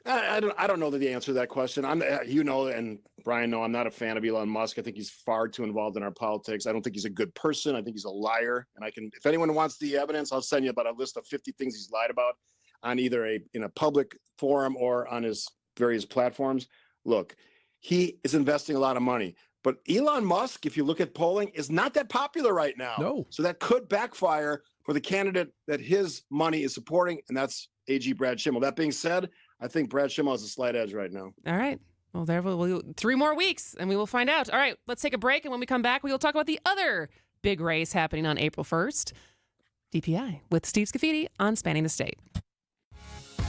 I don't know the answer to that question. And Brian know I'm not a fan of Elon Musk. I think he's far too involved in our politics. I don't think he's a good person. I think he's a liar. And if anyone wants the evidence, I'll send you about a list of 50 things he's lied about on either in a public forum or on his various platforms. Look, he is investing a lot of money. But Elon Musk, if you look at polling, is not that popular right now. No. So that could backfire for the candidate that his money is supporting, and that's AG Brad Schimmel. That being said, I think Brad Schimmel has a slight edge right now. All right. Well, there we'll 3 more weeks, and we will find out. All right, let's take a break, and when we come back, we will talk about the other big race happening on April 1st, DPI, with Steve Scafidi on Spanning the State.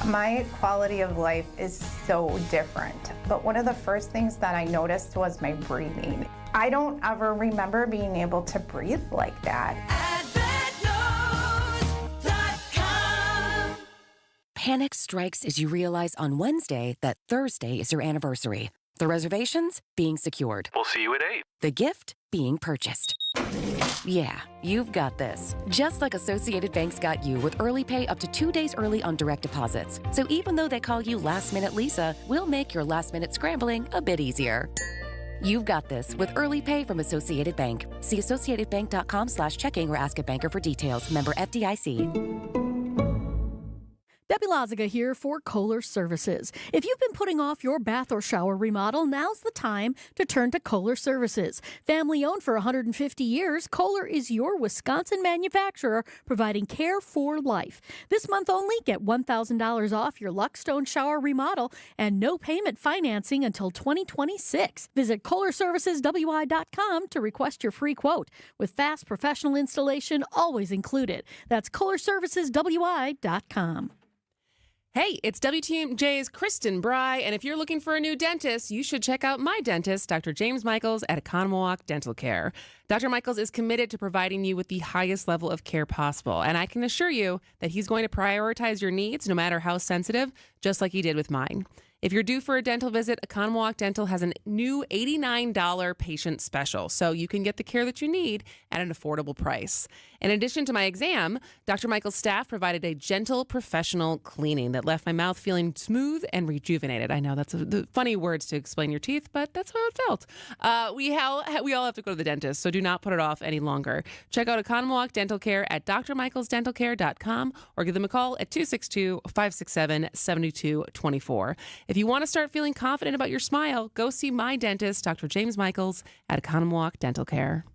My quality of life is so different, but one of the first things that I noticed was my breathing. I don't ever remember being able to breathe like that. Panic strikes as you realize on Wednesday that Thursday is your anniversary. The reservations being secured. We'll see you at 8. The gift being purchased. Yeah, you've got this. Just like Associated Bank's got you with early pay up to 2 days early on direct deposits. So even though they call you Last Minute Lisa, we'll make your last minute scrambling a bit easier. You've got this with early pay from Associated Bank. See associatedbank.com/checking or ask a banker for details. Member FDIC. Debbie Lazaga here for Kohler Services. If you've been putting off your bath or shower remodel, now's the time to turn to Kohler Services. Family owned for 150 years, Kohler is your Wisconsin manufacturer providing care for life. This month only, get $1,000 off your Luckstone shower remodel and no payment financing until 2026. Visit KohlerServicesWI.com to request your free quote with fast professional installation always included. That's KohlerServicesWI.com. Hey, it's WTMJ's Kristin, Brey, and if you're looking for a new dentist, you should check out my dentist, Dr. James Michaels at Economowalk Dental Care. Dr. Michaels is committed to providing you with the highest level of care possible, and I can assure you that he's going to prioritize your needs, no matter how sensitive, just like he did with mine. If you're due for a dental visit, Economowalk Dental has a new $89 patient special, so you can get the care that you need at an affordable price. In addition to my exam, Dr. Michael's staff provided a gentle, professional cleaning that left my mouth feeling smooth and rejuvenated. I know that's the funny words to explain your teeth, but that's how it felt. We all have to go to the dentist, so do not put it off any longer. Check out Economowalk Dental Care at drmichaelsdentalcare.com or give them a call at 262-567-7224. If you want to start feeling confident about your smile, go see my dentist, Dr. James Michaels at Economowalk Dental Care.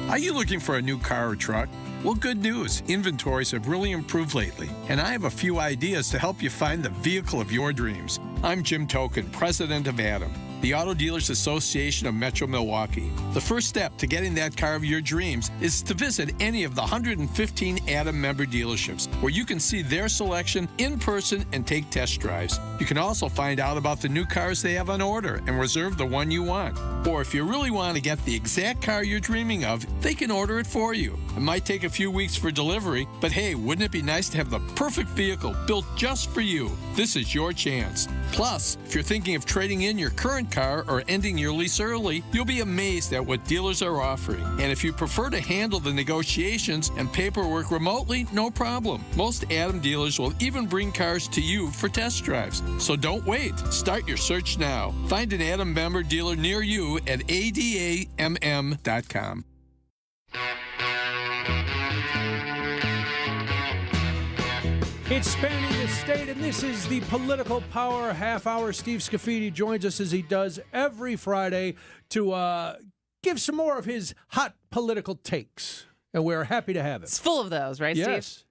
Are you looking for a new car or truck? Well, good news. Inventories have really improved lately, and I have a few ideas to help you find the vehicle of your dreams. I'm Jim Token, president of Adam, the Auto Dealers Association of Metro Milwaukee. The first step to getting that car of your dreams is to visit any of the 115 Adam member dealerships, where you can see their selection in person and take test drives. You can also find out about the new cars they have on order and reserve the one you want. Or if you really want to get the exact car you're dreaming of, they can order it for you. It might take a few weeks for delivery, but hey, wouldn't it be nice to have the perfect vehicle built just for you? This is your chance. Plus, if you're thinking of trading in your current car or ending your lease early, you'll be amazed at what dealers are offering. And if you prefer to handle the negotiations and paperwork remotely, no problem. Most Adam dealers will even bring cars to you for test drives. So don't wait. Start your search now. Find an Adam member dealer near you at adamm.com. It's Spanning the State, and this is the Political Power Half Hour. Steve Scafidi joins us as he does every Friday to give some more of his hot political takes, and we're happy to have it. It's full of those, right, Steve? Yes.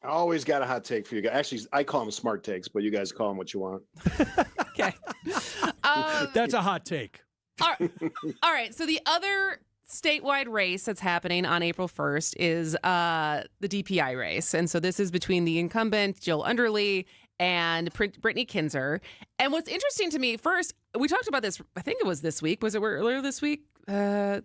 I always got a hot take for you guys. Actually, I call them smart takes, but you guys call them what you want. Okay. That's a hot take. All right. So the other statewide race that's happening on April 1st is the DPI race. And so this is between the incumbent, Jill Underly, and Brittany Kinzer. And what's interesting to me, first, we talked about this, I think it was this week. Was it earlier this week? Either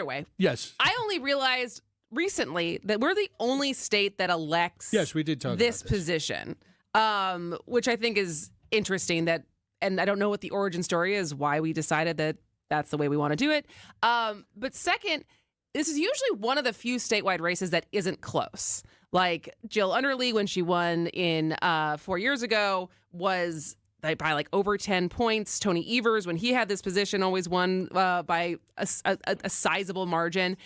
way. Yes. I only realized recently that we're the only state that elects Yes, we did talk about this position, which I think is interesting. And I don't know what the origin story is, why we decided that that's the way we want to do it. But second, this is usually one of the few statewide races that isn't close. Like Jill Underly, when she won in 4 years ago, was by like over 10 points. Tony Evers, when he had this position, always won by a sizable margin.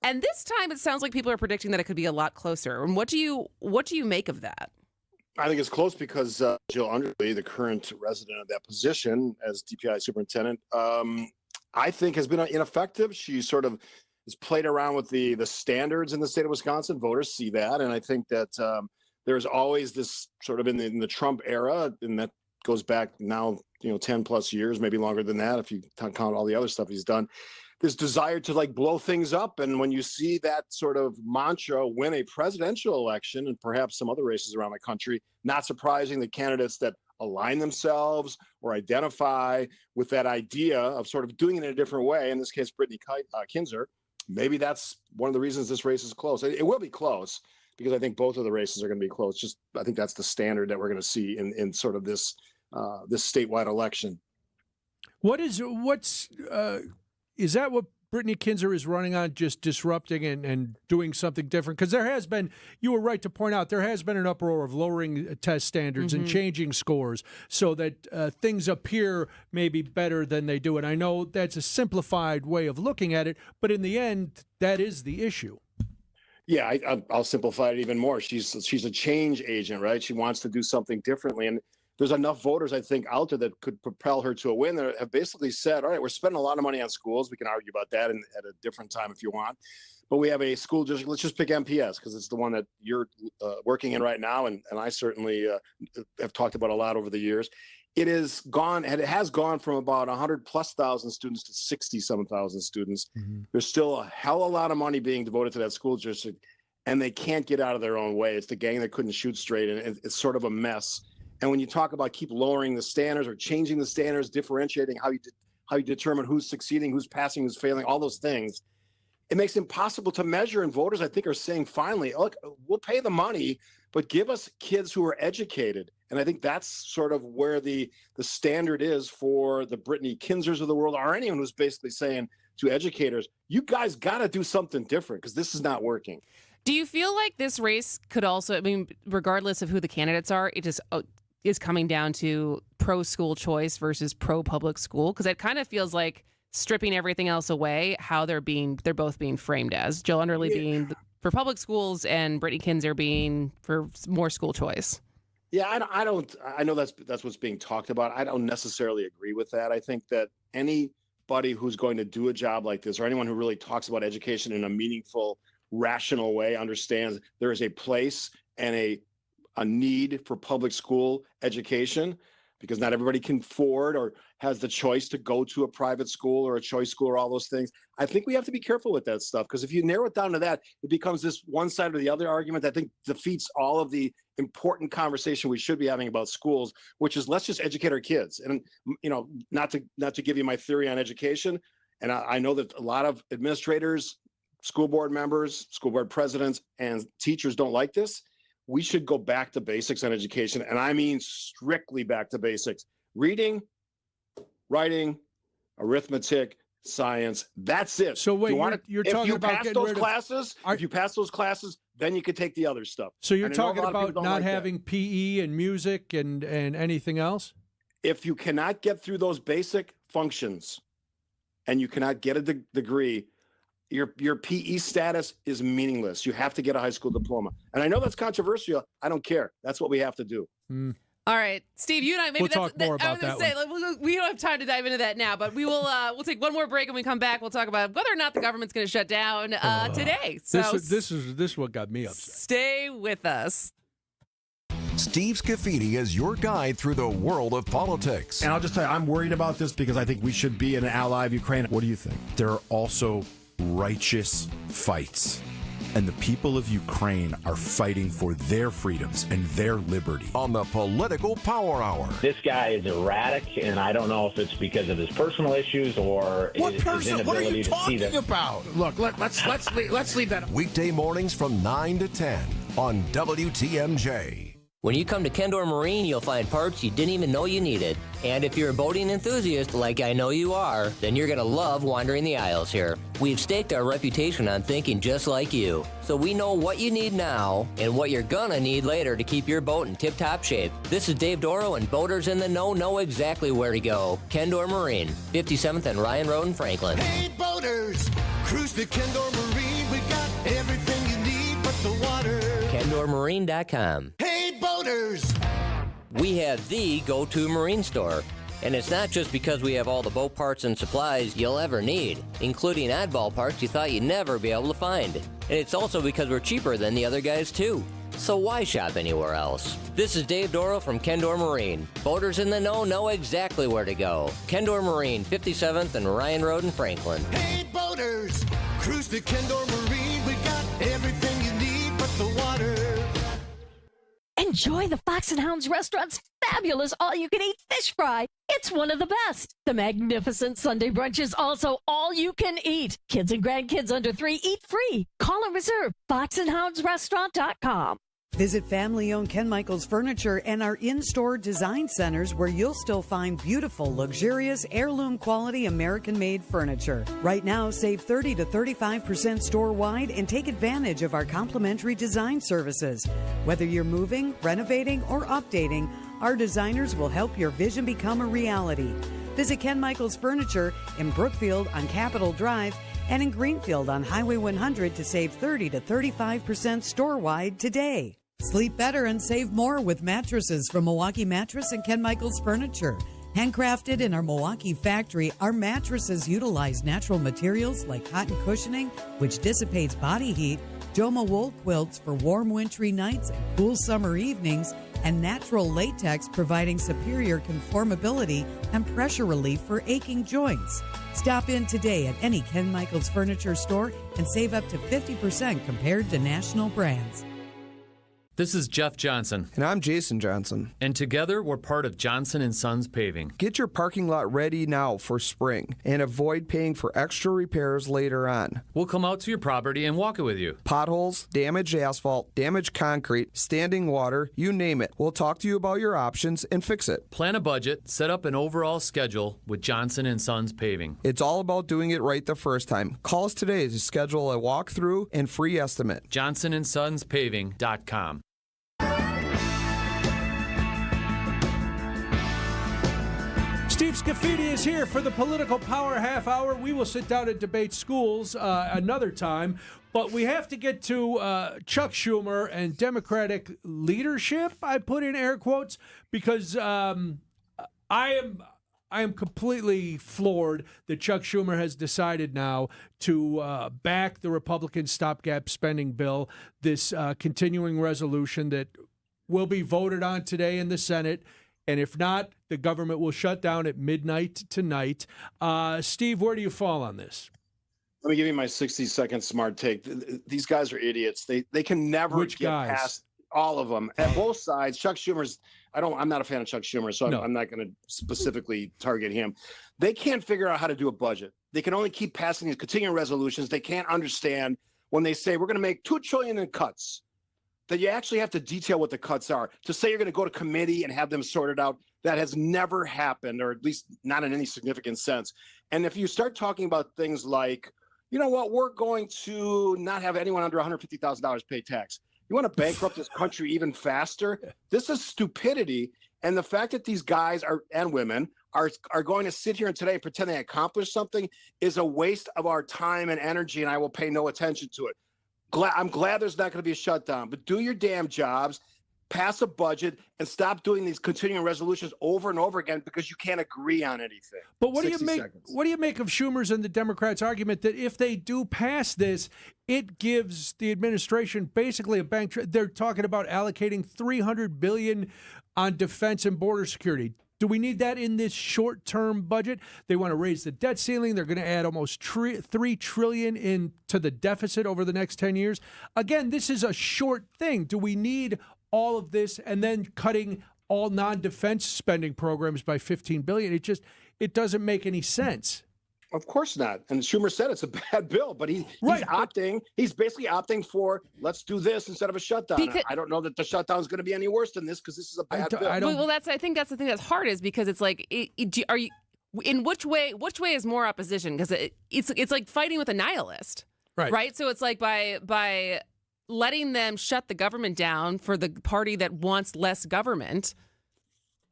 And this time, it sounds like people are predicting that it could be a lot closer. And what do you make of that? I think it's close because Jill Underly, the current resident of that position as DPI superintendent, I think has been ineffective. She sort of has played around with the standards in the state of Wisconsin. Voters see that. And I think that there's always this sort of in the Trump era, and that goes back now, 10 plus years, maybe longer than that, if you count all the other stuff he's done, this desire to like blow things up. And when you see that sort of mantra win a presidential election and perhaps some other races around the country, not surprising the candidates that align themselves or identify with that idea of sort of doing it in a different way. In this case, Brittany Kinzer, maybe that's one of the reasons this race is close. It will be close because I think both of the races are going to be close. Just I think that's the standard that we're going to see in sort of this statewide election. Is that what Brittany Kinzer is running on, just disrupting and doing something different? Because there has been, you were right to point out, there has been an uproar of lowering test standards and changing scores so that things appear maybe better than they do. And I know that's a simplified way of looking at it, but in the end, that is the issue. Yeah, I'll simplify it even more. She's a change agent, right? She wants to do something differently. And there's enough voters, I think, out there that could propel her to a win that have basically said, all right, we're spending a lot of money on schools. We can argue about that at a different time if you want. But we have a school district. Let's just pick MPS because it's the one that you're working in right now. And I certainly have talked about a lot over the years. It has gone from about 100,000+ students to 60,000 students. Mm-hmm. There's still a hell of a lot of money being devoted to that school district, and they can't get out of their own way. It's the gang that couldn't shoot straight, and it's sort of a mess. And when you talk about keep lowering the standards or changing the standards, differentiating how you determine who's succeeding, who's passing, who's failing, all those things, it makes it impossible to measure. And voters, I think, are saying, finally, look, we'll pay the money, but give us kids who are educated. And I think that's sort of where the standard is for the Brittany Kinzers of the world, or anyone who's basically saying to educators, you guys got to do something different because this is not working. Do you feel like this race could also, regardless of who the candidates are, it just is coming down to pro-school choice versus pro-public school? Because it kind of feels like stripping everything else away, how they're both being framed as. Jill Underly being for public schools and Brittany Kinzer being for more school choice. Yeah, I know that's what's being talked about. I don't necessarily agree with that. I think that any anybody who's going to do a job like this, or anyone who really talks about education in a meaningful, rational way, understands there is a place and a need for public school education, because not everybody can afford or has the choice to go to a private school or a choice school or all those things. I think we have to be careful with that stuff, because if you narrow it down to that, it becomes this one side or the other argument that I think defeats all of the important conversation we should be having about schools, which is let's just educate our kids. And, you know, not to give you my theory on education. And I know that a lot of administrators, school board members, school board presidents, and teachers don't like this. We should go back to basics on education. And I mean strictly back to basics. Reading, writing, arithmetic, science. That's it. So wait, you're talking about getting rid of classes. If you pass those classes, then you can take the other stuff. So you're talking about not having PE and music and anything else? If you cannot get through those basic functions and you cannot get a degree, your PE status is meaningless. You have to get a high school diploma. And I know that's controversial. I don't care. That's what we have to do. All right, Steve, you and I, maybe we'll talk more about that. We don't have time to dive into that now, but we will. We'll take one more break, and when we come back, we'll talk about whether or not the government's going to shut down today. So this is what got me upset. Stay with us. Steve Scafidi is your guide through the world of politics. And I'll just tell you, I'm worried about this because I think we should be an ally of Ukraine. What do you think? There are also righteous fights. And the people of Ukraine are fighting for their freedoms and their liberty. On the Political Power Hour. This guy is erratic, and I don't know if it's because of his personal issues or his inability what are you to see talking about? Look, let's leave that. Weekday mornings from 9 to 10 on WTMJ. When you come to Kendor Marine, you'll find parts you didn't even know you needed. And if you're a boating enthusiast, like I know you are, then you're going to love wandering the aisles here. We've staked our reputation on thinking just like you. So we know what you need now and what you're going to need later to keep your boat in tip-top shape. This is Dave Doro, and boaters in the know exactly where to go. Kendor Marine, 57th and Ryan Road in Franklin. Hey, boaters, cruise to Kendor Marine. We got everything you need but the water. KendorMarine.com. Hey, boaters! We have the go-to marine store. And it's not just because we have all the boat parts and supplies you'll ever need, including oddball parts you thought you'd never be able to find. And it's also because we're cheaper than the other guys, too. So why shop anywhere else? This is Dave Doro from Kendor Marine. Boaters in the know exactly where to go. Kendor Marine, 57th and Ryan Road in Franklin. Hey, boaters! Cruise to Kendor Marine. We got everything you need but the water. Enjoy the Fox and Hounds restaurant's fabulous all-you-can-eat fish fry. It's one of the best. The magnificent Sunday brunch is also all-you-can-eat. Kids and grandkids under 3 eat free. Call and reserve foxandhoundsrestaurant.com. Visit family-owned Ken Michaels Furniture and our in-store design centers where you'll still find beautiful, luxurious, heirloom-quality American-made furniture. Right now, save 30 to 35% store-wide and take advantage of our complimentary design services. Whether you're moving, renovating, or updating, our designers will help your vision become a reality. Visit Ken Michaels Furniture in Brookfield on Capitol Drive and in Greenfield on Highway 100 to save 30 to 35% store-wide today. Sleep better and save more with mattresses from Milwaukee Mattress and Ken Michaels Furniture. Handcrafted in our Milwaukee factory, our mattresses utilize natural materials like cotton cushioning, which dissipates body heat, Joma wool quilts for warm wintry nights and cool summer evenings, and natural latex providing superior conformability and pressure relief for aching joints. Stop in today at any Ken Michaels Furniture store and save up to 50% compared to national brands. This is Jeff Johnson. And I'm Jason Johnson. And together we're part of Johnson & Sons Paving. Get your parking lot ready now for spring and avoid paying for extra repairs later on. We'll come out to your property and walk it with you. Potholes, damaged asphalt, damaged concrete, standing water, you name it. We'll talk to you about your options and fix it. Plan a budget, set up an overall schedule with Johnson & Sons Paving. It's all about doing it right the first time. Call us today to schedule a walkthrough and free estimate. JohnsonandSonsPaving.com. Steve Scafidi is here for the Political Power Half Hour. We will sit down and debate schools another time, but we have to get to Chuck Schumer and Democratic leadership, I put in air quotes, because I am I am completely floored that Chuck Schumer has decided now to back the Republican stopgap spending bill, this continuing resolution that will be voted on today in the Senate. And if not, the government will shut down at midnight tonight. Steve, where do you fall on this? Let me give you my 60-second smart take. These guys are idiots. They can never get past all of them at both sides. Chuck Schumer's. I'm not a fan of Chuck Schumer, so I'm not going to specifically target him. They can't figure out how to do a budget. They can only keep passing these continuing resolutions. They can't understand when they say we're going to make $2 trillion in cuts, that you actually have to detail what the cuts are. To say you're going to go to committee and have them sorted out, that has never happened, or at least not in any significant sense. And if you start talking about things like, you know what, we're going to not have anyone under $150,000 pay tax. You want to bankrupt this country even faster? This is stupidity. And the fact that these guys and women are going to sit here and today and pretend they accomplished something is a waste of our time and energy, and I will pay no attention to it. I'm glad there's not going to be a shutdown, but do your damn jobs, pass a budget, and stop doing these continuing resolutions over and over again because you can't agree on anything. But what do you make of Schumer's and the Democrats' argument that if they do pass this, it gives the administration basically a bank? They're talking about allocating $300 billion on defense and border security. Do we need that in this short-term budget? They want to raise the debt ceiling. They're going to add almost $3 trillion into the deficit over the next 10 years. Again, this is a short thing. Do we need all of this and then cutting all non-defense spending programs by $15 billion? It doesn't make any sense. Of course not. And Schumer said it's a bad bill, but he's basically opting for, let's do this instead of a shutdown. I don't know that the shutdown is going to be any worse than this because this is a bad bill. Well, I think that's the thing that's hard, is because it's like, are you, in which way is more opposition? Because it's like fighting with a nihilist, right? So it's like by letting them shut the government down for the party that wants less government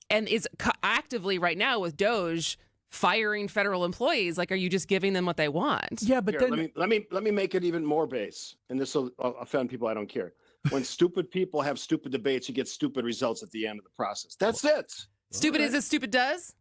and is actively right now with DOJ firing federal employees. Like, are you just giving them what they want? Yeah, but here, let me make it even more base, and this will offend people. I don't care. When stupid people have stupid debates, you get stupid results at the end of the process. That's it. Stupid is as stupid does.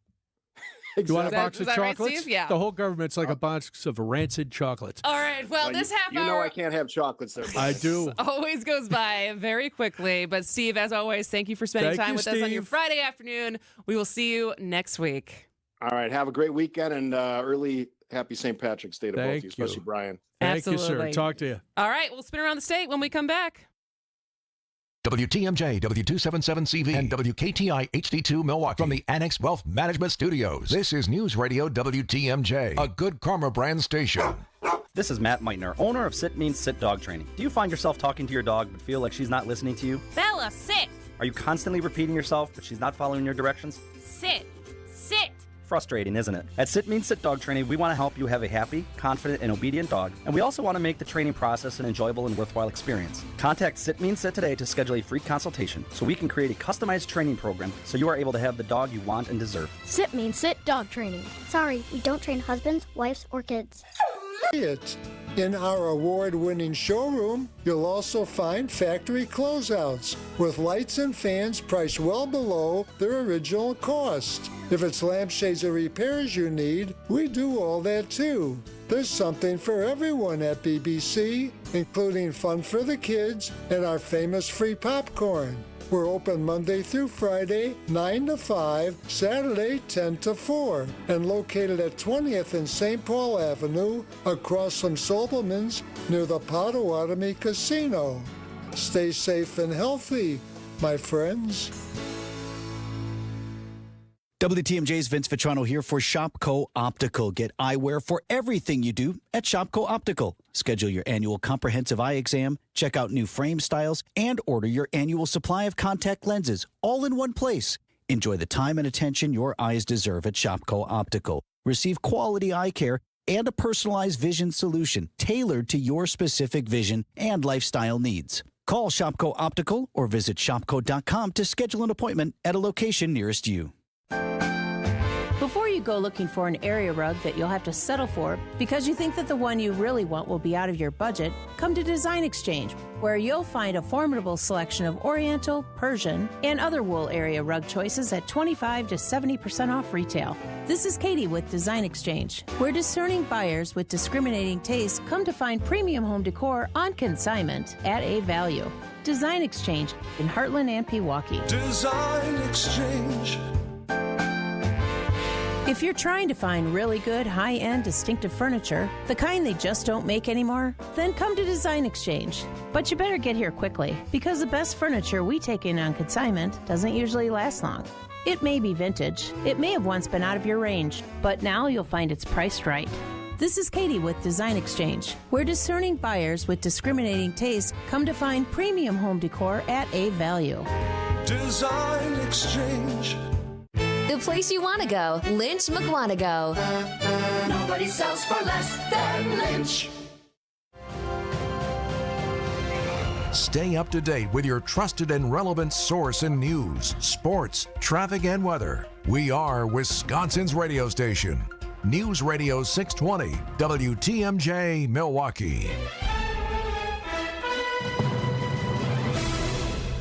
You want a box of chocolates? Right, Steve? Yeah. The whole government's like a box of rancid chocolates. All right. Well, this half hour. You know I can't have chocolates there. I do. Always goes by very quickly. But Steve, as always, thank you for spending time with us on your Friday afternoon. We will see you next week. All right. Have a great weekend and early happy St. Patrick's Day to both of you, especially Brian. Thank you, sir. Talk to you. All right. We'll spin around the state when we come back. WTMJ, W277CV, and WKTI HD2 Milwaukee from the Annex Wealth Management Studios. This is News Radio WTMJ, a Good Karma brand station. This is Matt Meitner, owner of Sit Means Sit Dog Training. Do you find yourself talking to your dog but feel like she's not listening to you? Bella, sit! Are you constantly repeating yourself but she's not following your directions? Sit! Sit! Frustrating, isn't it? At Sit Means Sit Dog Training, we want to help you have a happy, confident, and obedient dog, and we also want to make the training process an enjoyable and worthwhile experience. Contact Sit Means Sit today to schedule a free consultation so we can create a customized training program so you are able to have the dog you want and deserve. Sit Means Sit Dog Training. Sorry, we don't train husbands, wives, or kids. In our award-winning showroom, you'll also find factory closeouts with lights and fans priced well below their original cost. If it's lampshades or repairs you need, we do all that too. There's something for everyone at BBC, including fun for the kids and our famous free popcorn. We're open Monday through Friday, 9 to 5, Saturday, 10 to 4, and located at 20th and St. Paul Avenue, across from Sobelman's, near the Potawatomi Casino. Stay safe and healthy, my friends. WTMJ's Vince Vitrano here for Shopco Optical. Get eyewear for everything you do at Shopco Optical. Schedule your annual comprehensive eye exam, check out new frame styles, and order your annual supply of contact lenses all in one place. Enjoy the time and attention your eyes deserve at Shopco Optical. Receive quality eye care and a personalized vision solution tailored to your specific vision and lifestyle needs. Call Shopco Optical or visit shopco.com to schedule an appointment at a location nearest you. Before you go looking for an area rug that you'll have to settle for because you think that the one you really want will be out of your budget, come to Design Exchange, where you'll find a formidable selection of Oriental, Persian, and other wool area rug choices at 25 to 70% off retail. This is Katie with Design Exchange, where discerning buyers with discriminating tastes come to find premium home decor on consignment at a value. Design Exchange in Heartland and Pewaukee. Design Exchange. If you're trying to find really good, high-end, distinctive furniture, the kind they just don't make anymore, then come to Design Exchange. But you better get here quickly, because the best furniture we take in on consignment doesn't usually last long. It may be vintage, it may have once been out of your range, but now you'll find it's priced right. This is Katie with Design Exchange, where discerning buyers with discriminating tastes come to find premium home decor at a value. Design Exchange. The place you want to go, Lynch McWanago. Nobody sells for less than Lynch. Stay up to date with your trusted and relevant source in news, sports, traffic, and weather. We are Wisconsin's radio station. News Radio 620, WTMJ, Milwaukee.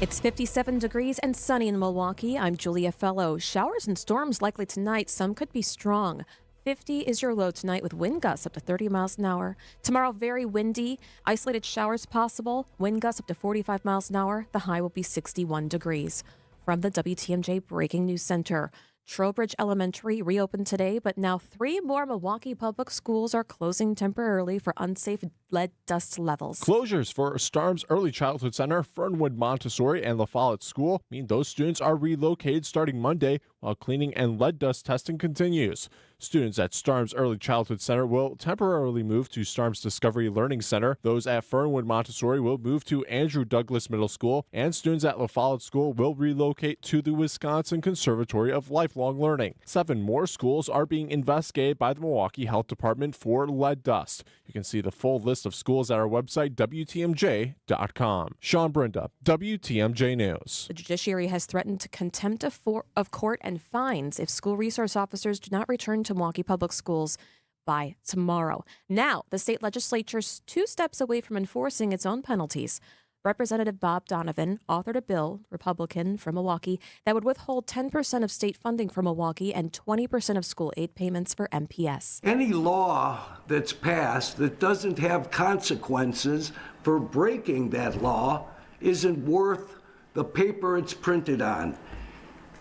It's 57 degrees and sunny in Milwaukee. I'm Julia Fellow. Showers and storms likely tonight. Some could be strong. 50 is your low tonight with wind gusts up to 30 miles an hour. Tomorrow, very windy. Isolated showers possible. Wind gusts up to 45 miles an hour. The high will be 61 degrees. From the WTMJ Breaking News Center. Trowbridge Elementary reopened today, but now 3 more Milwaukee public schools are closing temporarily for unsafe lead dust levels. Closures for Starnes Early Childhood Center, Fernwood Montessori, and La Follette School mean those students are relocated starting Monday while cleaning and lead dust testing continues. Students at Starnes Early Childhood Center will temporarily move to Starnes Discovery Learning Center. Those at Fernwood Montessori will move to Andrew Douglas Middle School, and students at La Follette School will relocate to the Wisconsin Conservatory of Lifelong Learning. 7 more schools are being investigated by the Milwaukee Health Department for lead dust. You can see the full list of schools at our website, WTMJ.com. Sean Brinda, WTMJ News. The judiciary has threatened contempt of court and fines if school resource officers do not return to Milwaukee Public Schools by tomorrow. Now, the state legislature's 2 steps away from enforcing its own penalties. Representative Bob Donovan authored a bill, Republican from Milwaukee, that would withhold 10% of state funding for Milwaukee and 20% of school aid payments for MPS. Any law that's passed that doesn't have consequences for breaking that law isn't worth the paper it's printed on.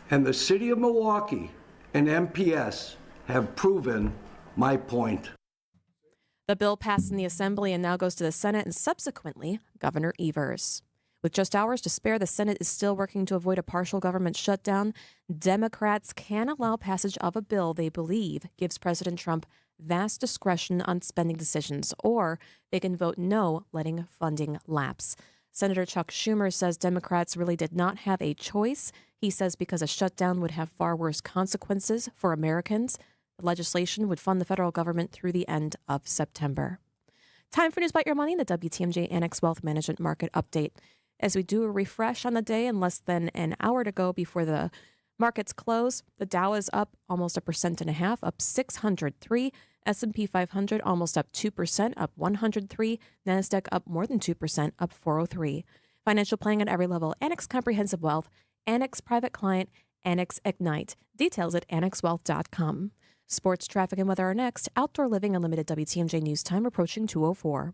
And the city of Milwaukee and MPS have proven my point. The bill passed in the Assembly and now goes to the Senate and subsequently Governor Evers. With just hours to spare, the Senate is still working to avoid a partial government shutdown. Democrats can allow passage of a bill they believe gives President Trump vast discretion on spending decisions, or they can vote no, letting funding lapse. Senator Chuck Schumer says Democrats really did not have a choice. He says because a shutdown would have far worse consequences for Americans. The legislation would fund the federal government through the end of September. Time for News About Your Money, the WTMJ Annex Wealth Management Market Update. As we do a refresh on the day in less than an hour to go before the markets close, the Dow is up almost 1.5%, up 603. S&P 500 almost up 2%, up 103. NASDAQ up more than 2%, up 403. Financial planning at every level. Annex Comprehensive Wealth, Annex Private Client, Annex Ignite. Details at annexwealth.com. Sports, traffic, and weather are next. Outdoor Living Unlimited WTMJ News Time approaching 2:04.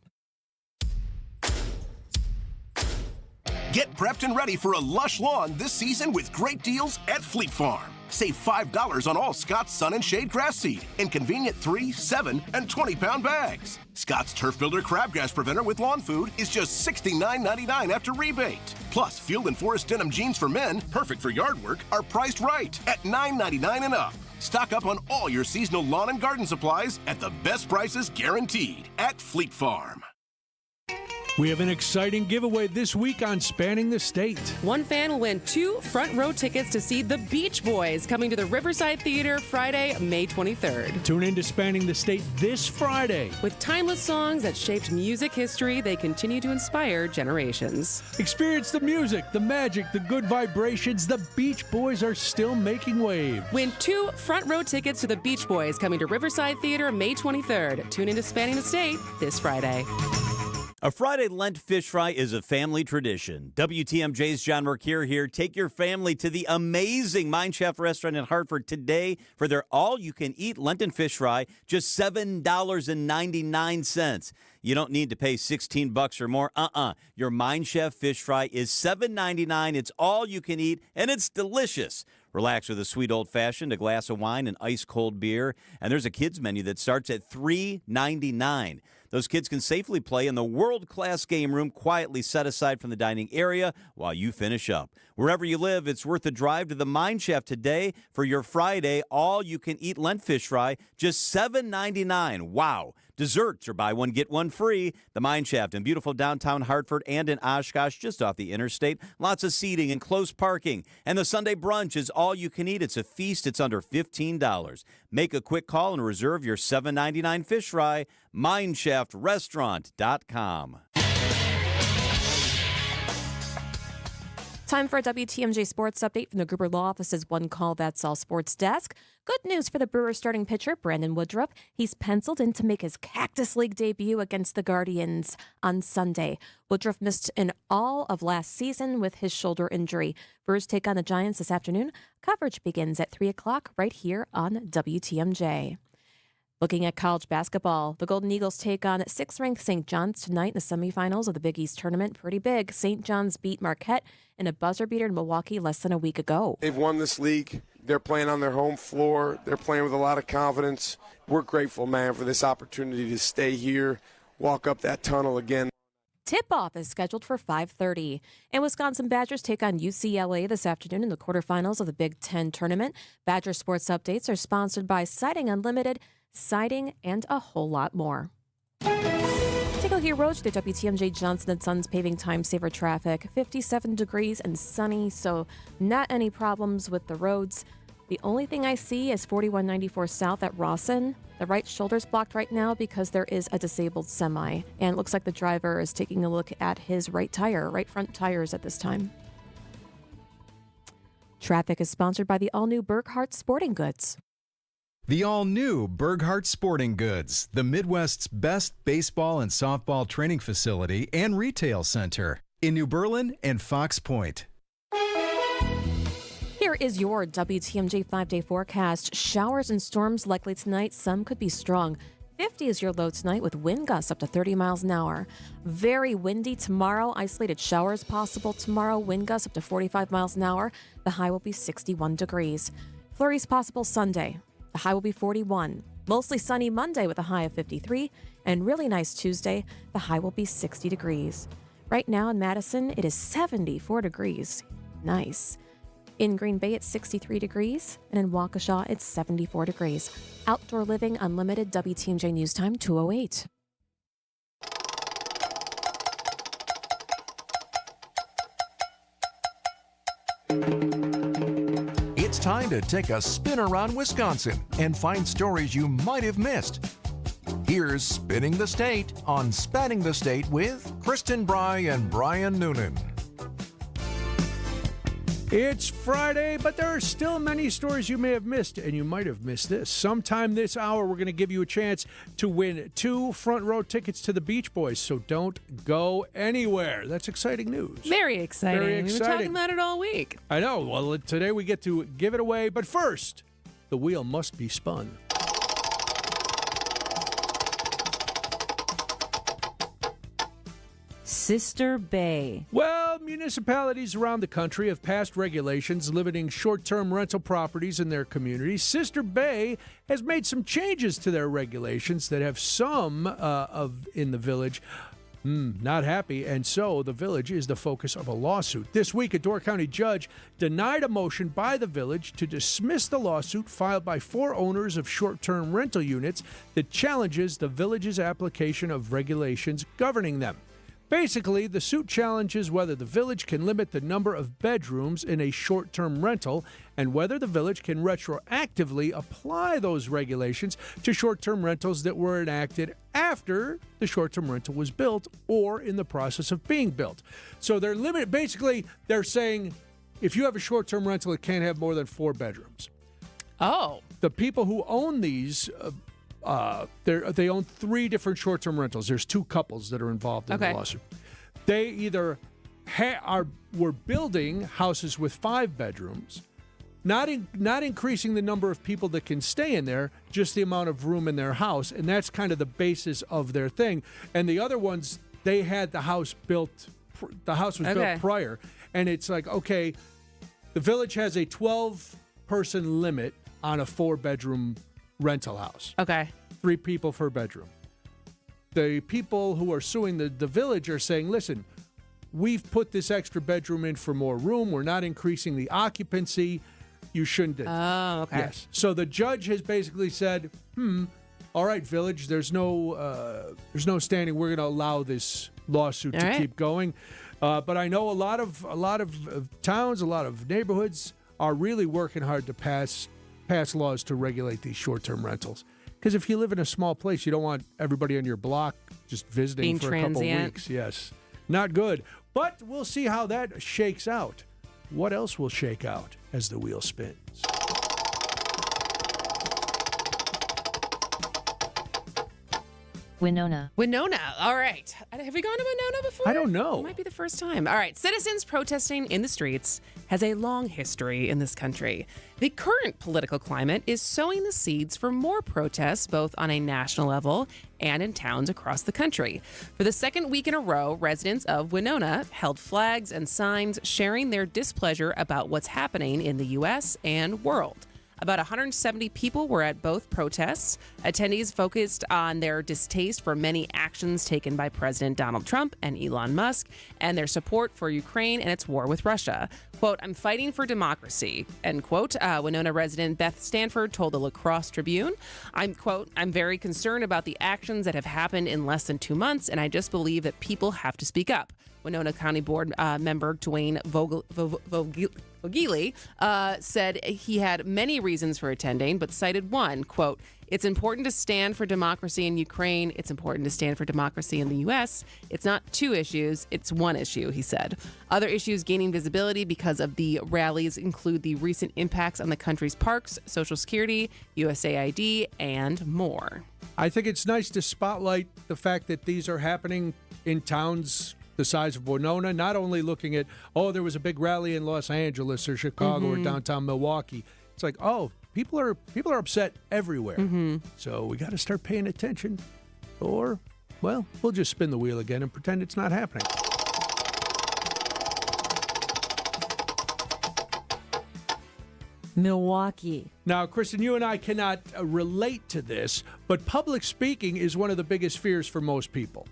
Get prepped and ready for a lush lawn this season with great deals at Fleet Farm. Save $5 on all Scott's Sun and Shade grass seed in convenient 3, 7, and 20-pound bags. Scott's Turf Builder Crabgrass Preventer with lawn food is just $69.99 after rebate. Plus, Field and Forest denim jeans for men, perfect for yard work, are priced right at $9.99 and up. Stock up on all your seasonal lawn and garden supplies at the best prices guaranteed at Fleet Farm. We have an exciting giveaway this week on Spanning the State. One fan will win 2 front row tickets to see the Beach Boys coming to the Riverside Theater Friday, May 23rd. Tune in to Spanning the State this Friday. With timeless songs that shaped music history, they continue to inspire generations. Experience the music, the magic, the good vibrations. The Beach Boys are still making waves. Win 2 front row tickets to the Beach Boys coming to Riverside Theater May 23rd. Tune in to Spanning the State this Friday. A Friday Lent fish fry is a family tradition. WTMJ's John Mercure here. Take your family to the amazing Mine Chef restaurant in Hartford today for their all-you-can-eat Lenten fish fry, just $7.99. You don't need to pay $16 or more. Your Mine Chef fish fry is $7.99. It's all you can eat, and it's delicious. Relax with a sweet old-fashioned, a glass of wine, and ice-cold beer. And there's a kids menu that starts at $3.99. Those kids can safely play in the world-class game room quietly set aside from the dining area while you finish up. Wherever you live, it's worth a drive to the Mine Chef today for your Friday all-you-can-eat Lent fish fry, just $7.99. Wow. Desserts or buy one, get one free. The Mine Shaft in beautiful downtown Hartford and in Oshkosh, just off the interstate. Lots of seating and close parking. And the Sunday brunch is all you can eat. It's a feast. It's under $15. Make a quick call and reserve your $7.99 fish fry. MineShaftRestaurant.com. Time for a WTMJ Sports Update from the Gruber Law Office's One Call That's All Sports desk. Good news for the Brewers starting pitcher, Brandon Woodruff. He's penciled in to make his Cactus League debut against the Guardians on Sunday. Woodruff missed in all of last season with his shoulder injury. Brewers take on the Giants this afternoon. Coverage begins at 3 o'clock right here on WTMJ. Looking at college basketball, the Golden Eagles take on 6th-ranked St. John's tonight in the semifinals of the Big East Tournament. Pretty big. St. John's beat Marquette in a buzzer beater in Milwaukee less than a week ago. They've won this league. They're playing on their home floor. They're playing with a lot of confidence. We're grateful, man, for this opportunity to stay here, walk up that tunnel again. Tip-off is scheduled for 5:30. And Wisconsin Badgers take on UCLA this afternoon in the quarterfinals of the Big Ten Tournament. Badger Sports Updates are sponsored by Siding Unlimited, Siding, and a whole lot more. Take a look at your roads through WTMJ Johnson & Sons paving time saver traffic. 57 degrees and sunny, so not any problems with the roads. The only thing I see is 4194 South at Rawson. The right shoulder's blocked right now because there is a disabled semi. And it looks like the driver is taking a look at his right front tires at this time. Traffic is sponsored by the all-new Burghardt Sporting Goods. The all-new Burghardt Sporting Goods, the Midwest's best baseball and softball training facility and retail center in New Berlin and Fox Point. Here is your WTMJ 5-day forecast. Showers and storms likely tonight. Some could be strong. 50 is your low tonight with wind gusts up to 30 miles an hour. Very windy tomorrow. Isolated showers possible tomorrow. Wind gusts up to 45 miles an hour. The high will be 61 degrees. Flurries possible Sunday. The high will be 41. Mostly sunny Monday with a high of 53. And really nice Tuesday. The high will be 60 degrees. Right now in Madison, it is 74 degrees. Nice. In Green Bay, it's 63 degrees. And in Waukesha, it's 74 degrees. Outdoor Living Unlimited, WTMJ News Time, 2:08. It's time to take a spin around Wisconsin and find stories you might have missed. Here's Spinning the State on Spanning the State with Kristin, Brey, and Brian Noonan. It's Friday, but there are still many stories you may have missed, and you might have missed this. Sometime this hour, we're going to give you a chance to win 2 front row tickets to the Beach Boys, so don't go anywhere. That's exciting news. Very exciting. Very We've exciting. been talking about it all week. I know. Well, today we get to give it away, but first, the wheel must be spun. Sister Bay. Well, municipalities around the country have passed regulations limiting short-term rental properties in their communities. Sister Bay has made some changes to their regulations that have some in the village not happy, and so the village is the focus of a lawsuit. This week, a Door County judge denied a motion by the village to dismiss the lawsuit filed by 4 owners of short-term rental units that challenges the village's application of regulations governing them. Basically, the suit challenges whether the village can limit the number of bedrooms in a short-term rental and whether the village can retroactively apply those regulations to short-term rentals that were enacted after the short-term rental was built or in the process of being built. So they're limited. Basically, they're saying if you have a short-term rental, it can't have more than 4 bedrooms. Oh. The people who own these, they own 3 different short-term rentals. There's 2 couples that are involved in the lawsuit. They either were building houses with 5 bedrooms, not increasing the number of people that can stay in there, just the amount of room in their house, and that's kind of the basis of their thing. And the other ones, they had the house built. The house was built prior, and it's like, okay, the village has a 12-person limit on a 4-bedroom rental house. Okay. 3 people per bedroom. The people who are suing the village are saying, listen, we've put this extra bedroom in for more room. We're not increasing the occupancy. You shouldn't. Oh, okay. Yes. So the judge has basically said, all right, village, there's no standing. We're going to allow this lawsuit to keep going. But I know a lot of towns, a lot of neighborhoods are really working hard to pass laws to regulate these short-term rentals. Because if you live in a small place, you don't want everybody on your block just visiting being for transient. a couple weeks. Yes, not good. But we'll see how that shakes out. What else will shake out as the wheel spins? Winona. All right. Have we gone to Winona before? I don't know. It might be the first time. All right. Citizens protesting in the streets has a long history in this country. The current political climate is sowing the seeds for more protests, both on a national level and in towns across the country. For the second week in a row, residents of Winona held flags and signs sharing their displeasure about what's happening in the U.S. and world. About 170 people were at both protests. Attendees focused on their distaste for many actions taken by President Donald Trump and Elon Musk and their support for Ukraine and its war with Russia. Quote, I'm fighting for democracy, end quote. Winona resident Beth Stanford told the La Crosse Tribune, I'm very concerned about the actions that have happened in less than 2 months, and I just believe that people have to speak up. Winona County Board member Dwayne Vogeli said he had many reasons for attending, but cited one, quote, it's important to stand for democracy in Ukraine. It's important to stand for democracy in the U.S. It's not 2 issues. It's 1 issue, he said. Other issues gaining visibility because of the rallies include the recent impacts on the country's parks, Social Security, USAID, and more. I think it's nice to spotlight the fact that these are happening in towns the size of Winona, not only looking at, there was a big rally in Los Angeles or Chicago or downtown Milwaukee. It's like, people are upset everywhere. So we got to start paying attention. Or, we'll just spin the wheel again and pretend it's not happening. Milwaukee. Now, Kristin, you and I cannot relate to this, but public speaking is one of the biggest fears for most people.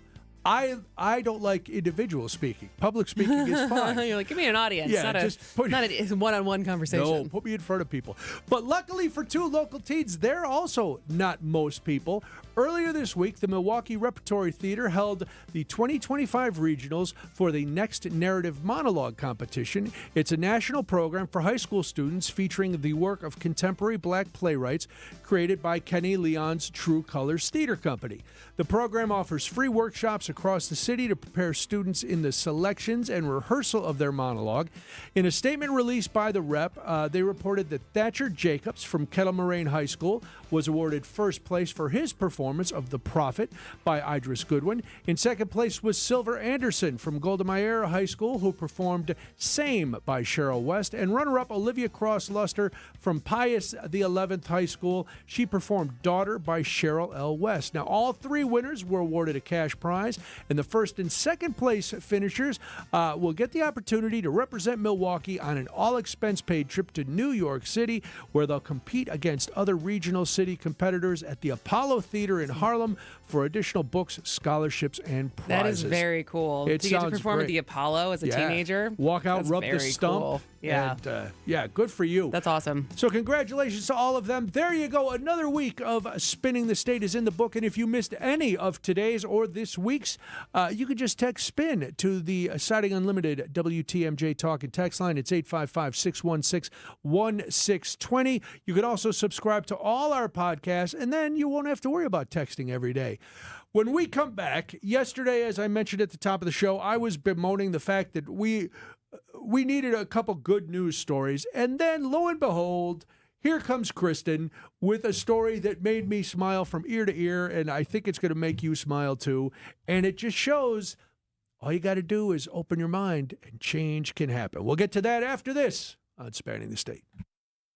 I don't like individual speaking. Public speaking is fine. You're like, give me an audience, Yeah, not a one-on-one conversation. No, put me in front of people. But luckily for 2 local teens, they're also not most people. Earlier this week, the Milwaukee Repertory Theater held the 2025 regionals for the Next Narrative Monologue competition. It's a national program for high school students featuring the work of contemporary black playwrights created by Kenny Leon's True Colors Theater Company. The program offers free workshops across the city to prepare students in the selections and rehearsal of their monologue. In a statement released by the rep, they reported that Thatcher Jacobs from Kettle Moraine High School was awarded first place for his performance of The Prophet by Idris Goodwin. In second place was Silver Anderson from Golda Meir High School, who performed Same by Cheryl West. And runner-up Olivia Cross-Luster from Pius XI High School. She performed Daughter by Cheryl L. West. Now, all 3 winners were awarded a cash prize, and the first and second place finishers will get the opportunity to represent Milwaukee on an all-expense-paid trip to New York City, where they'll compete against other regional city competitors at the Apollo Theater in Harlem for additional books, scholarships, and prizes. That is very cool. It to get to sounds perform great. at the Apollo as a teenager. Walk out, That's rub the very stump. cool. Yeah. And, good for you. That's awesome. So congratulations to all of them. There you go. Another week of Spinning the State is in the book. And if you missed any of today's or this week's weeks, you can just text SPIN to the Siding Unlimited WTMJ Talk and Text line. It's 855-616-1620. You can also subscribe to all our podcasts, and then you won't have to worry about texting every day. When we come back, yesterday, as I mentioned at the top of the show, I was bemoaning the fact that we needed a couple good news stories. And then, lo and behold, here comes Kristin with a story that made me smile from ear to ear, and I think it's going to make you smile too. And it just shows all you got to do is open your mind, and change can happen. We'll get to that after this on Spanning the State.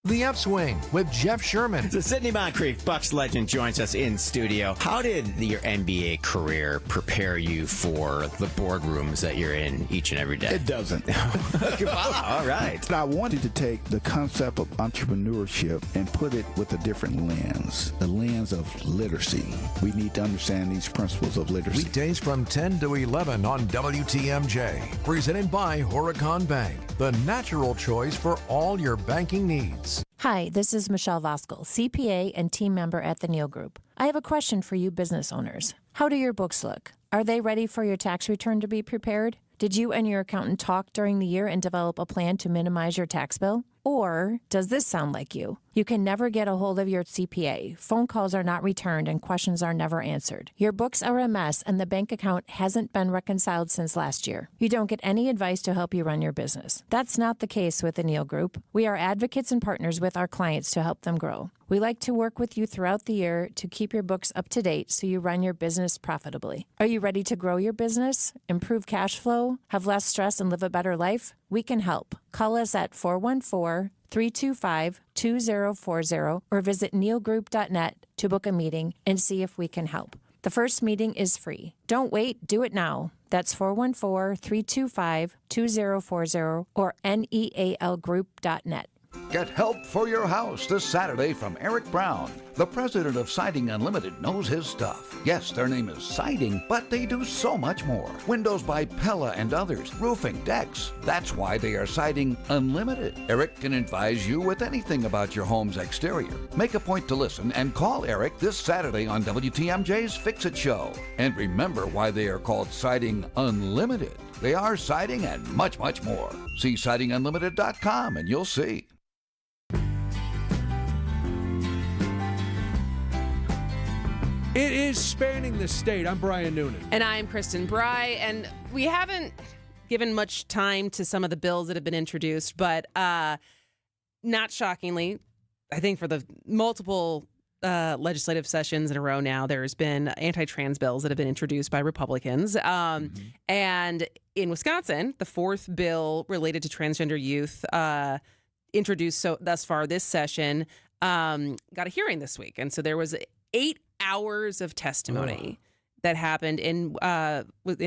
The Upswing with Jeff Sherman. So Sidney Moncrief, Bucks legend, joins us in studio. How did your NBA career prepare you for the boardrooms that you're in each and every day? It doesn't. Wow, all right. I wanted to take the concept of entrepreneurship and put it with a different lens, the lens of literacy. We need to understand these principles of literacy. Weekdays from 10 to 11 on WTMJ. Presented by Horicon Bank, the natural choice for all your banking needs. Hi, this is Michelle Voskel, CPA and team member at the Neal Group. I have a question for you business owners. How do your books look? Are they ready for your tax return to be prepared? Did you and your accountant talk during the year and develop a plan to minimize your tax bill? Or does this sound like you? You can never get a hold of your CPA. Phone calls are not returned and questions are never answered. Your books are a mess and the bank account hasn't been reconciled since last year. You don't get any advice to help you run your business. That's not the case with the Neal Group. We are advocates and partners with our clients to help them grow. We like to work with you throughout the year to keep your books up to date so you run your business profitably. Are you ready to grow your business, improve cash flow, have less stress, and live a better life? We can help. Call us at 414-325-2040 or visit nealgroup.net to book a meeting and see if we can help. The first meeting is free. Don't wait, do it now. That's 414-325-2040 or nealgroup.net. Get help for your house this Saturday from Eric Brown. The president of Siding Unlimited knows his stuff. Yes, their name is Siding, but they do so much more. Windows by Pella and others, roofing, decks. That's why they are Siding Unlimited. Eric can advise you with anything about your home's exterior. Make a point to listen and call Eric this Saturday on WTMJ's Fix-It Show. And remember why they are called Siding Unlimited. They are siding and much, much more. See sidingunlimited.com and you'll see. It is Spanning the State. I'm Brian Noonan. And I'm Kristin Brey. And we haven't given much time to some of the bills that have been introduced, but not shockingly, I think for the multiple legislative sessions in a row now, there's been anti-trans bills that have been introduced by Republicans. And in Wisconsin, the fourth bill related to transgender youth introduced thus far this session got a hearing this week. And so there was 8 hours of testimony that happened in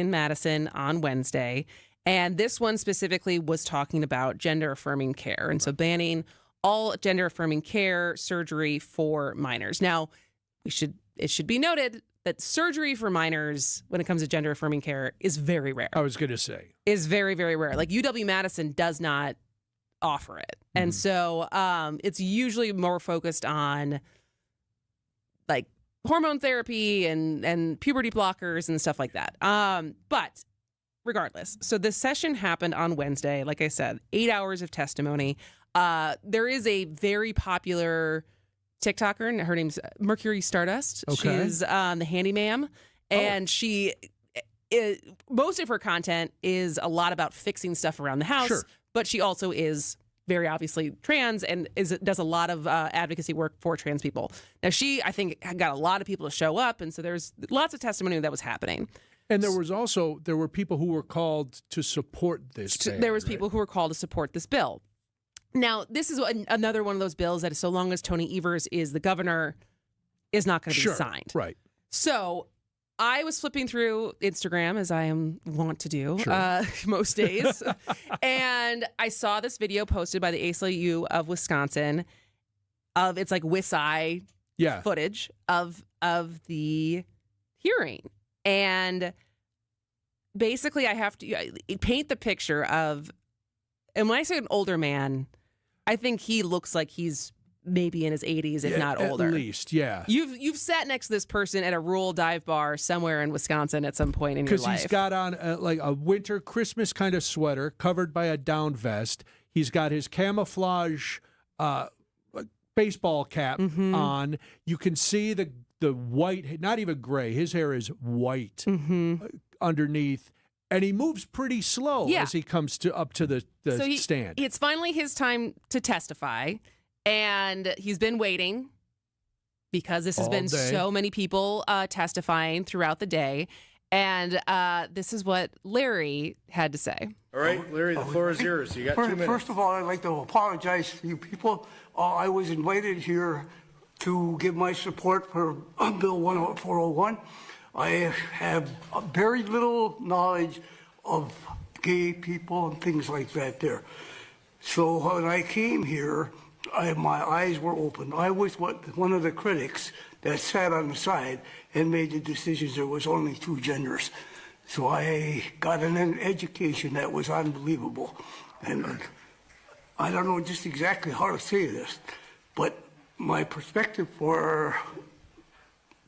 Madison on Wednesday. And this one specifically was talking about gender-affirming care. And so banning all gender-affirming care surgery for minors. Now, it should be noted that surgery for minors, when it comes to gender-affirming care, is very rare. I was going to say. Is very, very rare. Like UW-Madison does not offer it. And so it's usually more focused on like hormone therapy and puberty blockers and stuff like that. But regardless, so the session happened on Wednesday. Like I said, 8 hours of testimony. There is a very popular TikToker, and her name's Mercury Stardust. Okay. She's the handyman, and most of her content is a lot about fixing stuff around the house. Sure. But she also is very obviously trans and does a lot of advocacy work for trans people. Now, she, I think, got a lot of people to show up, and so there's lots of testimony that was happening. And there were people who were called to support this ban, There was people who were called to support this bill. Now, this is another one of those bills that so long as Tony Evers is the governor, is not going to be signed. Right. So I was flipping through Instagram, as I am wont to do most days, and I saw this video posted by the ACLU of Wisconsin of it's like WISI footage of the hearing. And basically I have to paint the picture of, and when I say an older man, I think he looks like he's maybe in his 80s, if not older. At least, yeah. You've sat next to this person at a rural dive bar somewhere in Wisconsin at some point in your life. Because he's got on like a winter Christmas kind of sweater covered by a down vest. He's got his camouflage baseball cap on. You can see the white, not even gray. His hair is white underneath. And he moves pretty slow as he comes up to the stand. It's finally his time to testify, and he's been waiting because this has been so many people testifying throughout the day. And this is what Larry had to say. All right, Larry, the floor is yours. You got 2 minutes. First of all, I'd like to apologize to you people. I was invited here to give my support for Bill 401. I have very little knowledge of gay people and things like that there. So when I came here, my eyes were open. I was one of the critics that sat on the side and made the decisions there was only 2 genders. So I got an education that was unbelievable. And I don't know just exactly how to say this, but my perspective for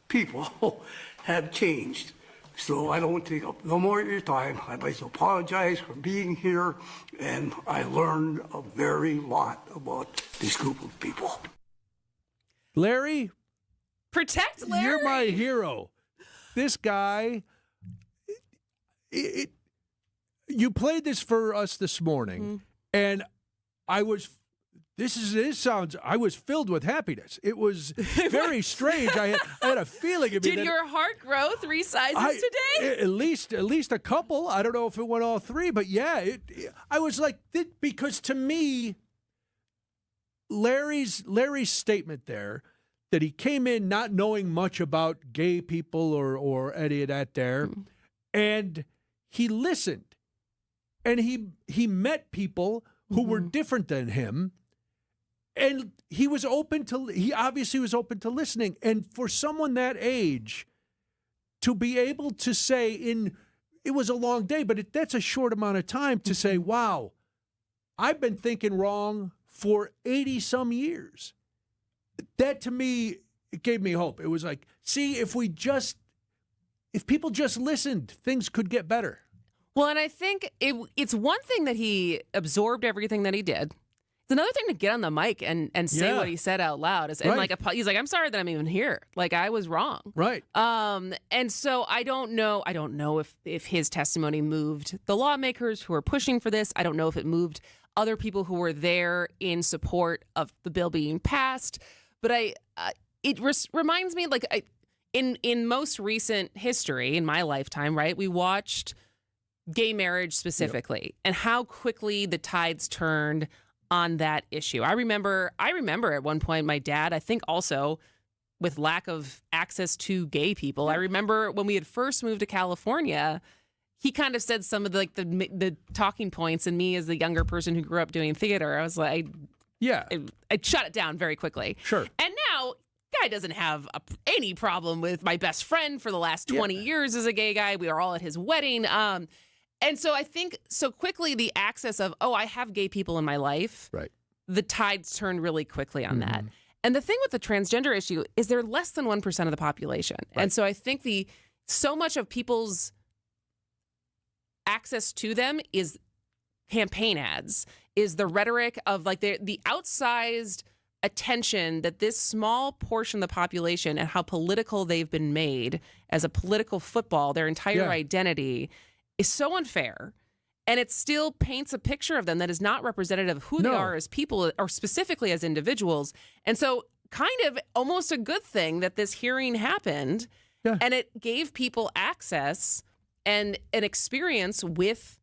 people have changed. So I don't want to take up no more of your time. I'd like to apologize for being here, and I learned a very lot about this group of people. Larry? Protect Larry! You're my hero. This guy, you played this for us this morning, and I was filled with happiness. It was very strange. I had a feeling. Did your heart grow 3 sizes today? At least a couple. I don't know if it went all 3, but yeah, I was like, because to me, Larry's statement there, that he came in not knowing much about gay people or any of that there, and he listened, and he met people who were different than him. And he obviously was open to listening. And for someone that age to be able to say it was a long day, but that's a short amount of time to say, wow, I've been thinking wrong for 80 some years. That to me, it gave me hope. It was like, see, if people just listened, things could get better. Well, and I think it's one thing that he absorbed everything that he did. It's another thing to get on the mic and say what he said out loud. He's like, I'm sorry that I'm even here. Like, I was wrong. Right. And so I don't know if his testimony moved the lawmakers who are pushing for this. I don't know if it moved other people who were there in support of the bill being passed. But it reminds me, like, in most recent history, in my lifetime, right, we watched gay marriage specifically and how quickly the tides turned on that issue. I remember at one point my dad, I think also with lack of access to gay people. I remember when we had first moved to California, he kind of said some of the talking points, and me as the younger person who grew up doing theater, I was like, I shut it down very quickly. Sure. And now guy doesn't have any problem with my best friend for the last 20 years as a gay guy. We are all at his wedding. And so I think so quickly the access of, I have gay people in my life. Right. The tides turned really quickly on that. And the thing with the transgender issue is they're less than 1% of the population. Right. And so I think so much of people's access to them is campaign ads, is the rhetoric of like the outsized attention that this small portion of the population and how political they've been made as a political football, their entire identity is so unfair, and it still paints a picture of them that is not representative of who they are as people or specifically as individuals. And so kind of almost a good thing that this hearing happened, and it gave people access and an experience with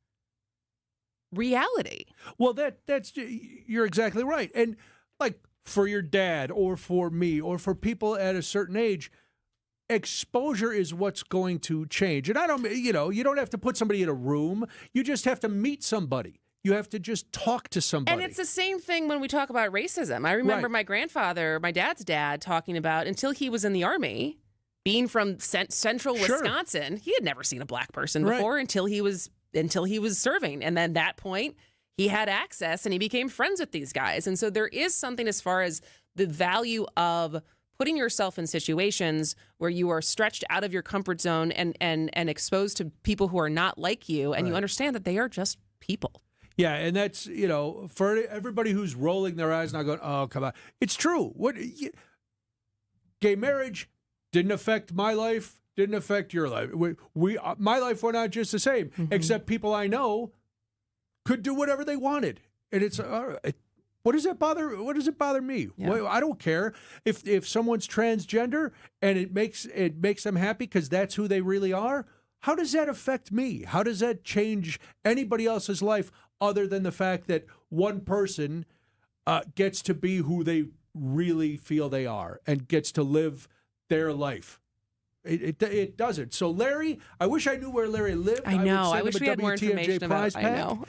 reality. Well, that's you're exactly right. And like for your dad or for me or for people at a certain age, exposure is what's going to change. And I don't, you don't have to put somebody in a room. You just have to meet somebody. You have to just talk to somebody. And it's the same thing when we talk about racism. I remember my grandfather, my dad's dad, talking about until he was in the Army, being from central Wisconsin, he had never seen a black person before until he was serving. And then at that point, he had access and he became friends with these guys. And so there is something as far as the value of putting yourself in situations where you are stretched out of your comfort zone and exposed to people who are not like you, and you understand that they are just people. Yeah, and that's, for everybody who's rolling their eyes now going, oh, come on. It's true. Gay marriage didn't affect my life, didn't affect your life. My life went on just the same, except people I know could do whatever they wanted. And it's, what does it bother me? Yeah. Well, I don't care if someone's transgender and it makes them happy because that's who they really are. How does that affect me? How does that change anybody else's life other than the fact that one person gets to be who they really feel they are and gets to live their life? It doesn't. So Larry, I wish I knew where Larry lived. I know. I wish would we had more information about.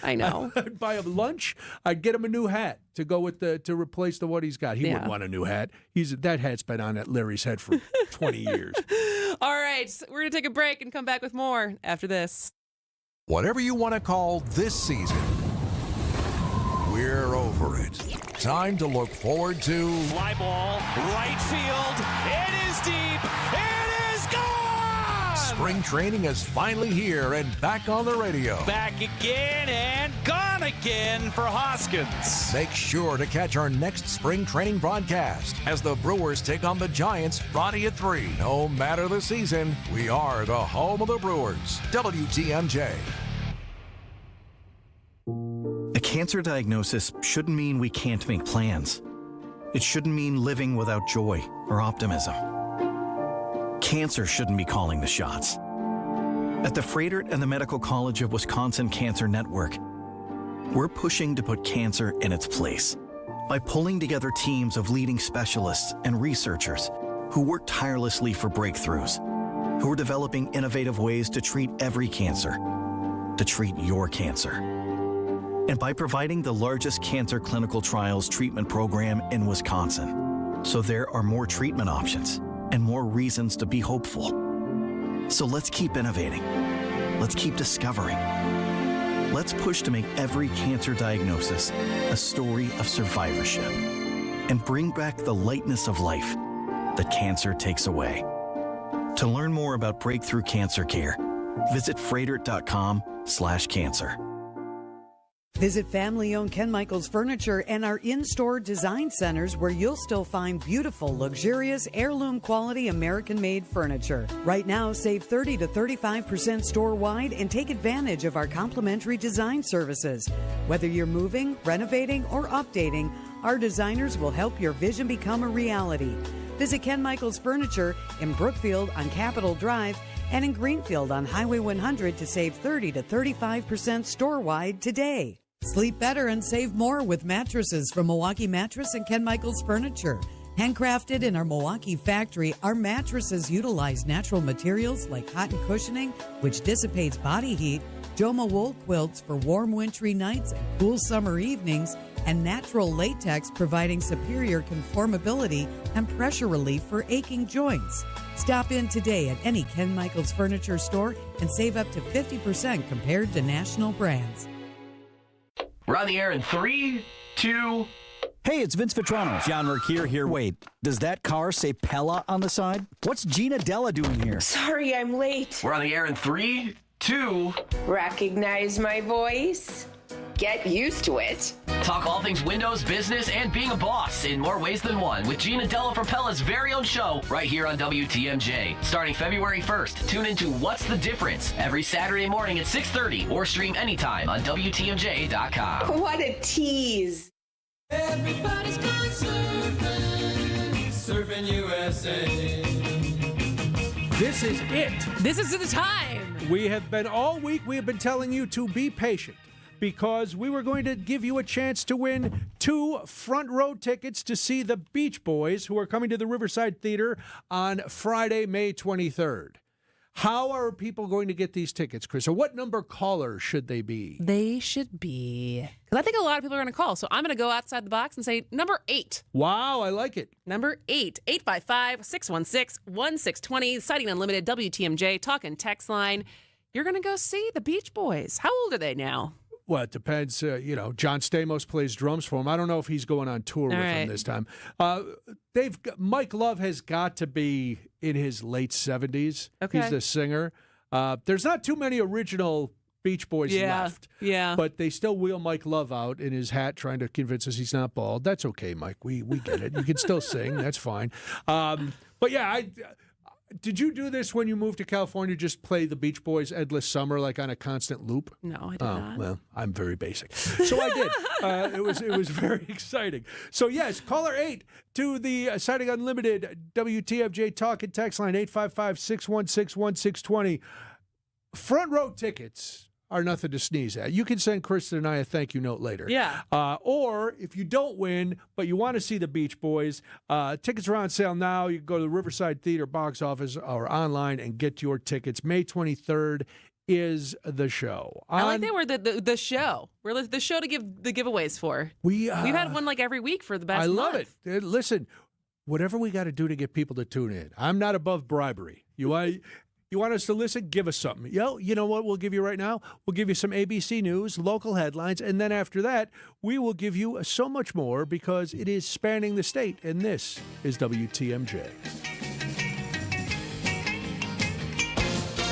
I know. I'd buy him lunch. I'd get him a new hat to go with to replace the one he's got. He wouldn't want a new hat. That hat's been on at Larry's head for 20 years. All right, we're gonna take a break and come back with more after this. Whatever you want to call this season, we're over it. Time to look forward to fly ball, right field. It is deep. It is gone. Spring training is finally here and back on the radio. Back again and gone again for Hoskins. Make sure to catch our next spring training broadcast as the Brewers take on the Giants Friday at 3. No matter the season, we are the home of the Brewers. WTMJ. A cancer diagnosis shouldn't mean we can't make plans. It shouldn't mean living without joy or optimism. Cancer shouldn't be calling the shots. At the Frederick and the Medical College of Wisconsin Cancer Network, we're pushing to put cancer in its place by pulling together teams of leading specialists and researchers who work tirelessly for breakthroughs, who are developing innovative ways to treat every cancer, to treat your cancer. And by providing the largest cancer clinical trials treatment program in Wisconsin, so there are more treatment options and more reasons to be hopeful. So let's keep innovating. Let's keep discovering. Let's push to make every cancer diagnosis a story of survivorship and bring back the lightness of life that cancer takes away. To learn more about breakthrough cancer care, visit frederick.com/cancer. Visit family-owned Ken Michaels Furniture and our in-store design centers where you'll still find beautiful, luxurious, heirloom-quality American-made furniture. Right now, save 30 to 35% store-wide and take advantage of our complimentary design services. Whether you're moving, renovating, or updating, our designers will help your vision become a reality. Visit Ken Michaels Furniture in Brookfield on Capitol Drive and in Greenfield on Highway 100 to save 30 to 35% store-wide today. Sleep better and save more with mattresses from Milwaukee Mattress and Ken Michaels Furniture. Handcrafted in our Milwaukee factory, our mattresses utilize natural materials like cotton cushioning, which dissipates body heat, Joma wool quilts for warm wintry nights and cool summer evenings, and natural latex providing superior conformability and pressure relief for aching joints. Stop in today at any Ken Michaels Furniture store and save up to 50% compared to national brands. We're on the air in 3, 2... Hey, it's Vince Vitrano. John Mercure here. Wait, does that car say Pella on the side? What's Gina Della doing here? Sorry, I'm late. We're on the air in 3, 2... Recognize my voice? Get used to it. Talk all things Windows, business, and being a boss in more ways than one with Gina Della from Pella's very own show right here on WTMJ. Starting February 1st, tune into What's the Difference every Saturday morning at 6:30 or stream anytime on WTMJ.com. What a tease. Everybody's gone surfing, surfing USA. This is it. This is the time. We have been all week, we have been telling you to be patient because we were going to give you a chance to win 2 front row tickets to see the Beach Boys, who are coming to the Riverside Theater on Friday, May 23rd. How are people going to get these tickets, Chris? Or what number caller should they be? They should be, because I think a lot of people are going to call. So I'm going to go outside the box and say number 8. Wow, I like it. Number 8, 855-616-1620, Citing Unlimited, WTMJ, talk and text line. You're going to go see the Beach Boys. How old are they now? Well, it depends. John Stamos plays drums for him. I don't know if he's going on tour with him this time. Mike Love has got to be in his late 70s. Okay. He's the singer. There's not too many original Beach Boys left. Yeah. But they still wheel Mike Love out in his hat trying to convince us he's not bald. That's okay, Mike. We get it. You can still sing. That's fine. But yeah, did you do this when you moved to California? Just play the Beach Boys Endless Summer like on a constant loop? No, I did not. Well, I'm very basic. So I did. It was very exciting. So yes, caller 8 to the Siding Unlimited WTMJ talk and text line 855-616-1620. Front row tickets are nothing to sneeze at. You can send Kristin and I a thank you note later. Yeah. Or if you don't win, but you want to see the Beach Boys, tickets are on sale now. You can go to the Riverside Theater box office or online and get your tickets. May 23rd is the show. I like that we're the show. We're the show to give the giveaways for. We've had one like every week for the best I love month. it. Listen, whatever we got to do to get people to tune in. I'm not above bribery. You want us to listen? Give us something. You know what we'll give you right now? We'll give you some ABC News, local headlines, and then after that, we will give you so much more because it is spanning the state, and this is WTMJ.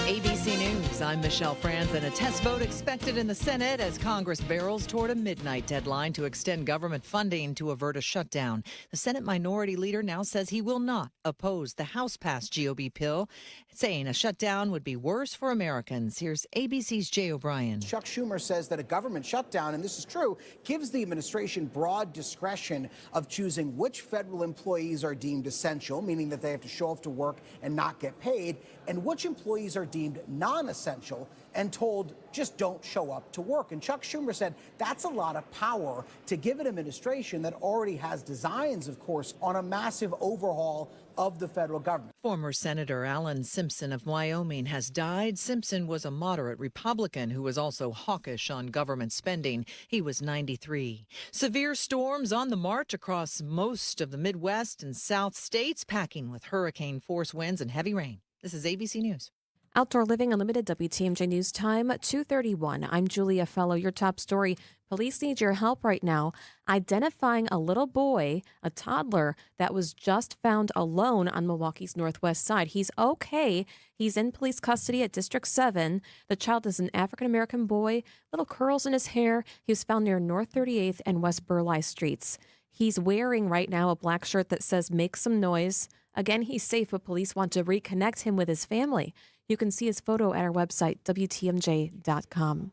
ABC News, I'm Michelle Franzen. A test vote expected in the Senate as Congress barrels toward a midnight deadline to extend government funding to avert a shutdown. The Senate Minority Leader now says he will not oppose the House-passed GOP bill, saying a shutdown would be worse for Americans. Here's ABC's Jay O'Brien. Chuck Schumer says that a government shutdown, and this is true, gives the administration broad discretion of choosing which federal employees are deemed essential, meaning that they have to show up to work and not get paid, and which employees are deemed non-essential and told just don't show up to work. And Chuck Schumer said that's a lot of power to give an administration that already has designs, of course, on a massive overhaul of the federal government. Former Senator Alan Simpson of Wyoming has died. Simpson was a moderate Republican who was also hawkish on government spending. He was 93. Severe storms on the march across most of the Midwest and South states, packing with hurricane force winds and heavy rain. This is ABC News. Outdoor Living Unlimited, WTMJ News Time, 2:31. I'm Julia Fellow. Your top story. Police need your help right now identifying a little boy, a toddler, that was just found alone on Milwaukee's northwest side. He's okay. He's in police custody at District 7. The child is an African-American boy, little curls in his hair. He was found near North 38th and West Burleigh Streets. He's wearing right now a black shirt that says, "Make some noise." Again, he's safe, but police want to reconnect him with his family. You can see his photo at our website, WTMJ.com.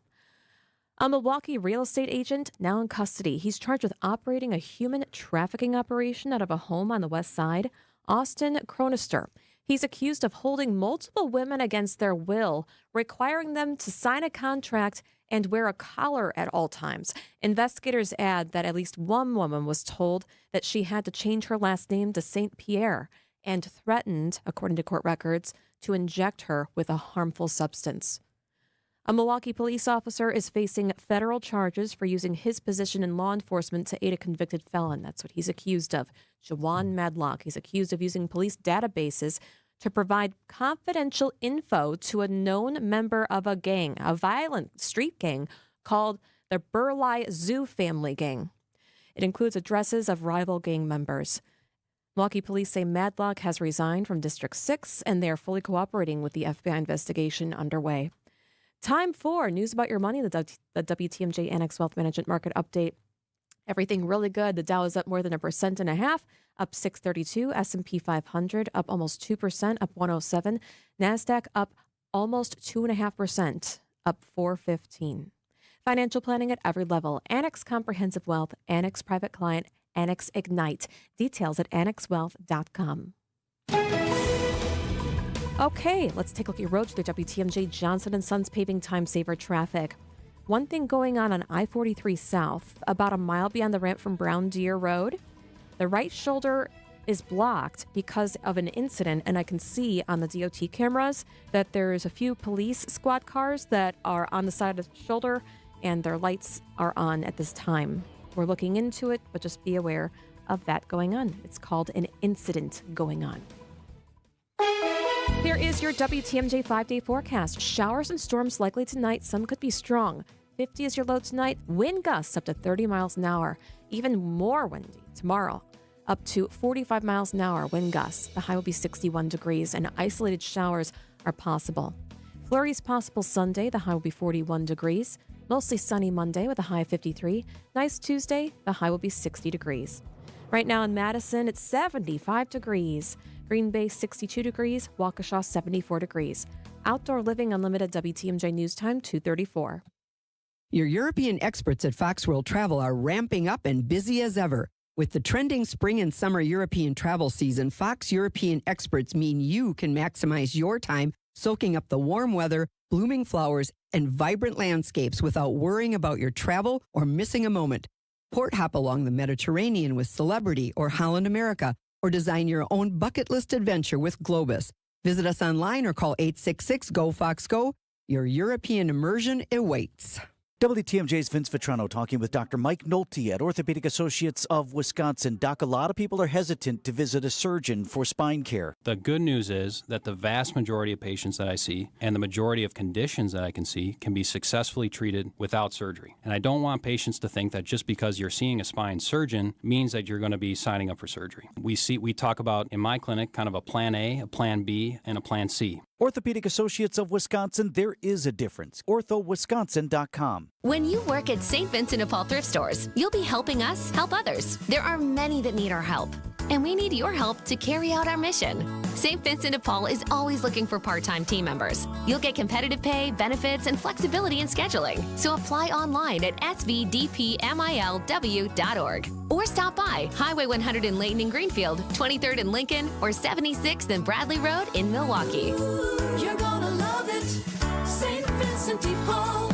A Milwaukee real estate agent now in custody. He's charged with operating a human trafficking operation out of a home on the west side. Austin Chronister. He's accused of holding multiple women against their will, requiring them to sign a contract and wear a collar at all times. Investigators add that at least one woman was told that she had to change her last name to St. Pierre and threatened, according to court records, to inject her with a harmful substance. A Milwaukee police officer is facing federal charges for using his position in law enforcement to aid a convicted felon. That's what he's accused of. Jawan Madlock. He's accused of using police databases to provide confidential info to a known member of a gang, a violent street gang called the Burleigh Zoo Family Gang. It includes addresses of rival gang members. Milwaukee police say Madlock has resigned from District 6, and they are fully cooperating with the FBI investigation underway. Time for news about your money, the WTMJ Annex Wealth Management Market Update. Everything really good. The Dow is up more than 1.5%, up 632. S&P 500 up almost 2%, up 107. NASDAQ up almost 2.5%, up 415. Financial planning at every level. Annex Comprehensive Wealth, Annex Private Client, Annex Ignite. Details at annexwealth.com. Okay, let's take a look at your road to the WTMJ Johnson & Sons Paving Time Saver traffic. One thing going on I-43 South, about a mile beyond the ramp from Brown Deer Road. The right shoulder is blocked because of an incident, and I can see on the DOT cameras that there's a few police squad cars that are on the side of the shoulder, and their lights are on at this time. We're looking into it, but just be aware of that going on. It's called an incident going on. Here is your WTMJ 5-day forecast. Showers and storms likely tonight. Some could be strong. 50 is your low tonight. Wind gusts up to 30 miles an hour. Even more windy tomorrow. Up to 45 miles an hour wind gusts. The high will be 61 degrees, and isolated showers are possible. Flurries possible Sunday. The high will be 41 degrees. Mostly sunny Monday with a high of 53. Nice Tuesday. The high will be 60 degrees. Right now in Madison, it's 75 degrees. Green Bay, 62 degrees. Waukesha, 74 degrees. Outdoor Living Unlimited WTMJ News Time, 2:34. Your European experts at Fox World Travel are ramping up and busy as ever. With the trending spring and summer European travel season, Fox European experts mean you can maximize your time soaking up the warm weather, blooming flowers, and vibrant landscapes without worrying about your travel or missing a moment. Port hop along the Mediterranean with Celebrity or Holland America, or design your own bucket list adventure with Globus. Visit us online or call 866-GO-FOX-GO. Your European immersion awaits. WTMJ's Vince Vitrano talking with Dr. Mike Nolte at Orthopedic Associates of Wisconsin. Doc, a lot of people are hesitant to visit a surgeon for spine care. The good news is that the vast majority of patients that I see and the majority of conditions that I can see can be successfully treated without surgery. And I don't want patients to think that just because you're seeing a spine surgeon means that you're going to be signing up for surgery. We talk about in my clinic kind of a plan A, a plan B, and a plan C. Orthopedic Associates of Wisconsin, there is a difference. orthowisconsin.com. When you work at St. Vincent de Paul thrift stores, you'll be helping us help others. There are many that need our help, and we need your help to carry out our mission. St. Vincent de Paul is always looking for part-time team members. You'll get competitive pay, benefits, and flexibility in scheduling. So apply online at svdpmilw.org or stop by Highway 100 in Layton and Greenfield, 23rd in Lincoln, or 76th and Bradley Road in Milwaukee. You're gonna love it, St. Vincent de Paul.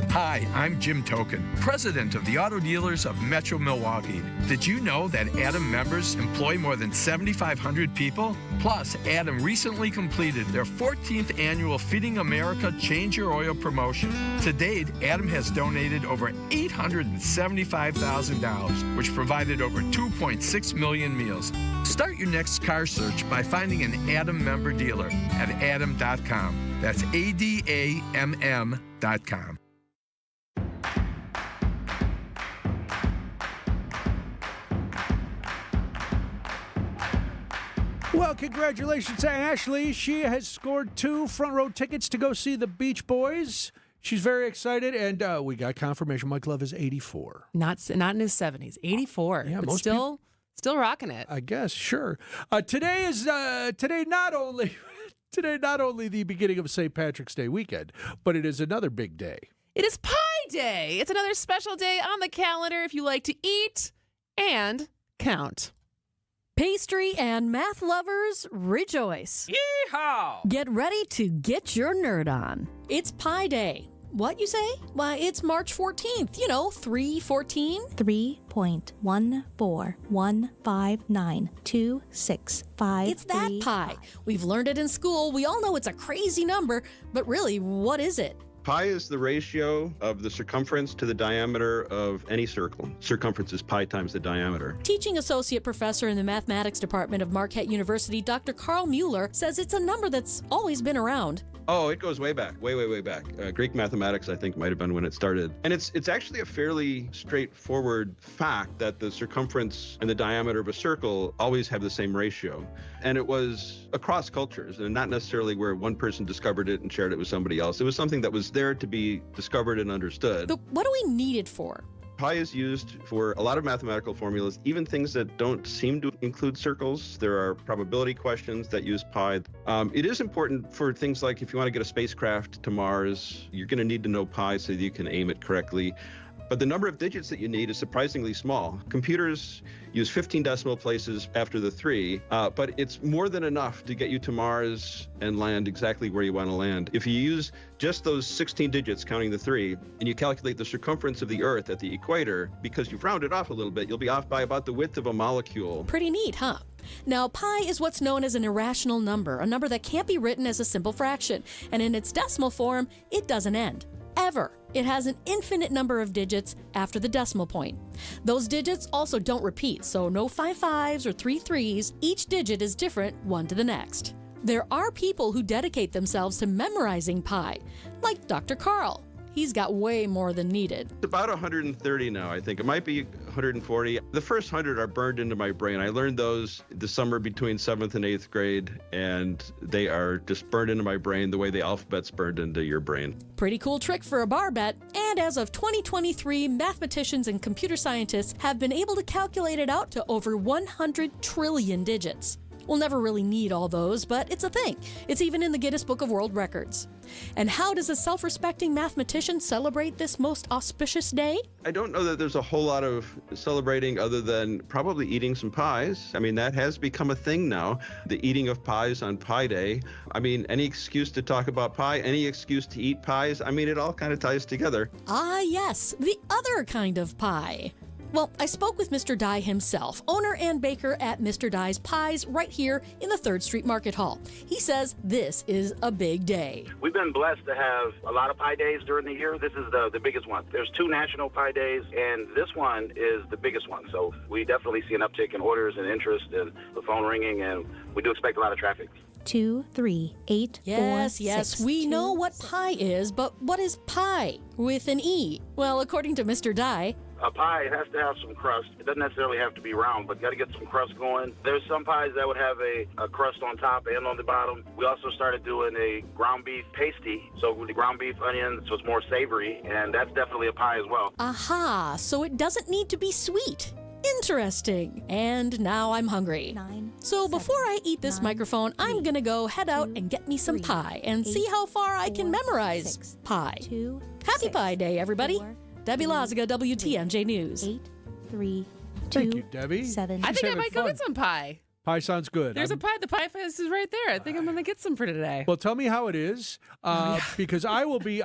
Hi, I'm Jim Token, president of the Auto Dealers of Metro Milwaukee. Did you know that Adam members employ more than 7,500 people? Plus, Adam recently completed their 14th annual Feeding America Change Your Oil promotion. To date, Adam has donated over $875,000, which provided over 2.6 million meals. Start your next car search by finding an Adam member dealer at adam.com. That's ADAMM.com. Well, congratulations to Ashley. She has scored 2 front row tickets to go see the Beach Boys. She's very excited, and we got confirmation Mike Love is 84. Not in his 70s, 84. Yeah, but most still rocking it. I guess, sure. Today is not only the beginning of St. Patrick's Day weekend, but it is another big day. It is Pie Day. It's another special day on the calendar if you like to eat and count. Pastry and math lovers, rejoice. Yeehaw! Get ready to get your nerd on. It's Pie Day. What, you say? Why, it's March 14th. 314? 3.1415926. It's that pie. We've learned it in school. We all know it's a crazy number, but really, what is it? Pi is the ratio of the circumference to the diameter of any circle. Circumference is pi times the diameter. Teaching associate professor in the mathematics department of Marquette University, Dr. Carl Mueller, says it's a number that's always been around. Oh, it goes way back, way back. Greek mathematics, I think, might have been when it started. And it's actually a fairly straightforward fact that the circumference and the diameter of a circle always have the same ratio. And it was across cultures, and not necessarily where one person discovered it and shared it with somebody else. It was something that was there to be discovered and understood. But what do we need it for? Pi is used for a lot of mathematical formulas, even things that don't seem to include circles. There are probability questions that use pi. It is important for things like if you want to get a spacecraft to Mars, you're going to need to know pi so that you can aim it correctly. But the number of digits that you need is surprisingly small. Computers use 15 decimal places after the 3, but it's more than enough to get you to Mars and land exactly where you want to land. If you use just those 16 digits, counting the 3, and you calculate the circumference of the Earth at the equator, because you've rounded off a little bit, you'll be off by about the width of a molecule. Pretty neat, huh? Now, pi is what's known as an irrational number, a number that can't be written as a simple fraction, and in its decimal form, it doesn't end. Ever. It has an infinite number of digits after the decimal point. Those digits also don't repeat, so no 5 5s or 3 3s. Each digit is different one to the next. There are people who dedicate themselves to memorizing pi, like Dr. Carl. he's got way more than needed. It's about 130 now, I think. It might be 140. The first 100 are burned into my brain. I learned those the summer between 7th and 8th grade, and they are just burned into my brain the way the alphabet's burned into your brain. Pretty cool trick for a bar bet. And as of 2023, mathematicians and computer scientists have been able to calculate it out to over 100 trillion digits. We'll never really need all those, but it's a thing. It's even in the Guinness Book of World Records. And how does a self-respecting mathematician celebrate this most auspicious day? I don't know that there's a whole lot of celebrating other than probably eating some pies. I mean, that has become a thing now, the eating of pies on Pie Day. I mean, any excuse to talk about pie, any excuse to eat pies, I mean, it all kind of ties together. Ah, yes, the other kind of pie. Well, I spoke with Mr. Dye himself, owner and baker at Mr. Dye's Pies right here in the 3rd Street Market Hall. He says this is a big day. We've been blessed to have a lot of pie days during the year. This is the biggest one. There's 2 national pie days, and this one is the biggest one. So we definitely see an uptick in orders and interest and the phone ringing, and we do expect a lot of traffic. 2, 3, 8, yes, 4, 6, we 2, know what pie is, but what is pie with an E? Well, according to Mr. Dye, a pie has to have some crust. It doesn't necessarily have to be round, but got to get some crust going. There's some pies that would have a crust on top and on the bottom. We also started doing a ground beef pasty, so with the ground beef onions, so it's more savory, and that's definitely a pie as well. Aha, so it doesn't need to be sweet. Interesting. And now I'm hungry. So before I eat this microphone, I'm gonna go head out and get me some pie and see how far I can memorize pie. Happy Pie Day, everybody. Debbie Lazaga, WTMJ News. 8, 3, 2, Thank you, Debbie. 7. I think I might go get some pie. Pie sounds good. There's a pie. The Pie Fest is right there. I think I'm going to get some for today. Well, tell me how it is, because I will be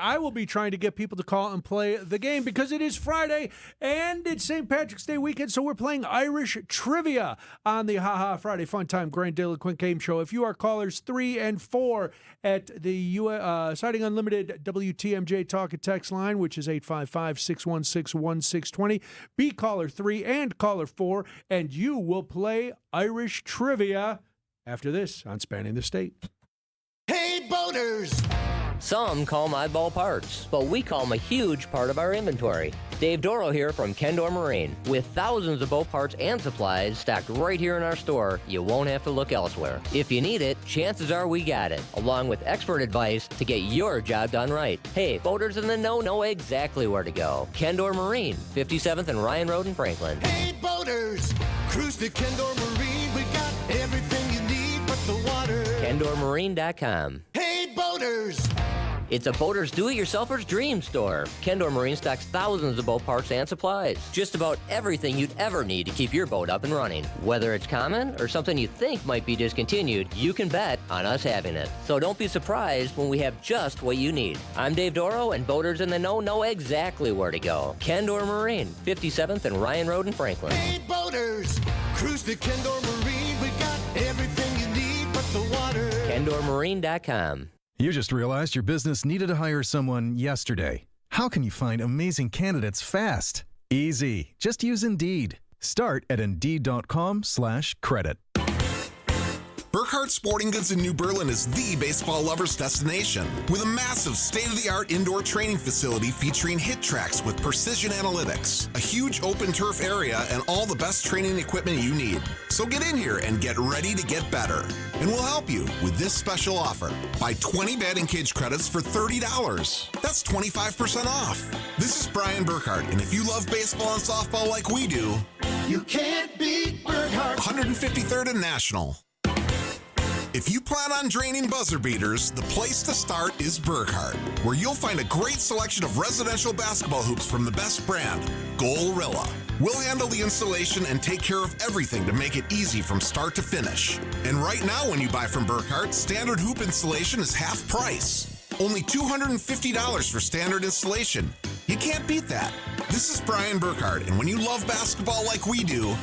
trying to get people to call and play the game because it is Friday and it's St. Patrick's Day weekend, so we're playing Irish trivia on the Ha Ha Friday Fun Time Grand Delinquent Game Show. If you are callers 3 and 4 at the Siding Unlimited WTMJ Talk and Text line, which is 855-616-1620, be caller 3 and caller 4, and you will play Irish trivia after this on Spanning the State. Hey, boaters! Some call 'em oddball parts, but we call them a huge part of our inventory. Dave Doro here from Kendor Marine. With thousands of boat parts and supplies stacked right here in our store, you won't have to look elsewhere. If you need it, chances are we got it, along with expert advice to get your job done right. Hey, boaters in the know exactly where to go. Kendor Marine, 57th and Ryan Road in Franklin. Hey, boaters! Cruise to Kendor Marine. We got everything you need but the water. KendorMarine.com. Hey, boaters! It's a boater's do-it-yourselfer's dream store. Kendor Marine stocks thousands of boat parts and supplies. Just about everything you'd ever need to keep your boat up and running. Whether it's common or something you think might be discontinued, you can bet on us having it. So don't be surprised when we have just what you need. I'm Dave Doro, and boaters in the know exactly where to go. Kendor Marine, 57th and Ryan Road in Franklin. Hey, boaters! Cruise to Kendor Marine. We got everything you need but the water. KendorMarine.com. You just realized your business needed to hire someone yesterday. How can you find amazing candidates fast? Easy. Just use Indeed. Start at Indeed.com/credit. Burkhardt Sporting Goods in New Berlin is the baseball lover's destination. With a massive state-of-the-art indoor training facility featuring hit tracks with precision analytics, a huge open turf area, and all the best training equipment you need. So get in here and get ready to get better. And we'll help you with this special offer. Buy 20 batting cage credits for $30. That's 25% off. This is Brian Burkhardt, and if you love baseball and softball like we do, you can't beat Burkhardt. 153rd and National. If you plan on draining buzzer beaters, the place to start is Burkhardt, where you'll find a great selection of residential basketball hoops from the best brand, Gorilla. We'll handle the installation and take care of everything to make it easy from start to finish. And right now, when you buy from Burkhardt, standard hoop installation is half price. Only $250 for standard installation. You can't beat that. This is Brian Burkhardt, and when you love basketball like we do,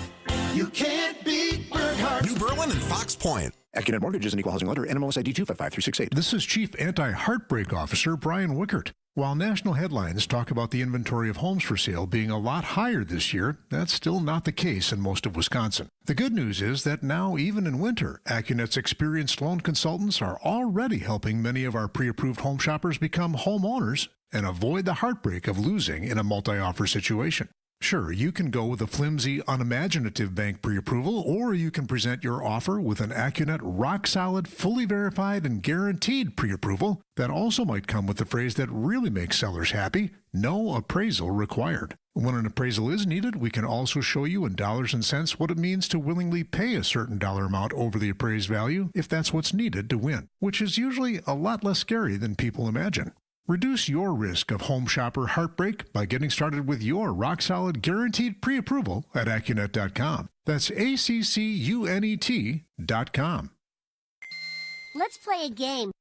you can't beat Burkhardt. New Berlin and Fox Point. AccuNet Mortgage is an equal housing lender. NMLS ID 255368. This is Chief Anti-Heartbreak Officer Brian Wickert. While national headlines talk about the inventory of homes for sale being a lot higher this year, that's still not the case in most of Wisconsin. The good news is that now, even in winter, AccuNet's experienced loan consultants are already helping many of our pre-approved home shoppers become homeowners and avoid the heartbreak of losing in a multi-offer situation. Sure, you can go with a flimsy, unimaginative bank pre-approval, or you can present your offer with an AccuNet rock-solid, fully verified, and guaranteed pre-approval that also might come with the phrase that really makes sellers happy: no appraisal required. When an appraisal is needed, we can also show you in dollars and cents what it means to willingly pay a certain dollar amount over the appraised value if that's what's needed to win, which is usually a lot less scary than people imagine. Reduce your risk of home shopper heartbreak by getting started with your rock-solid guaranteed pre-approval at AccuNet.com. That's ACCUNET.com. Let's play a game.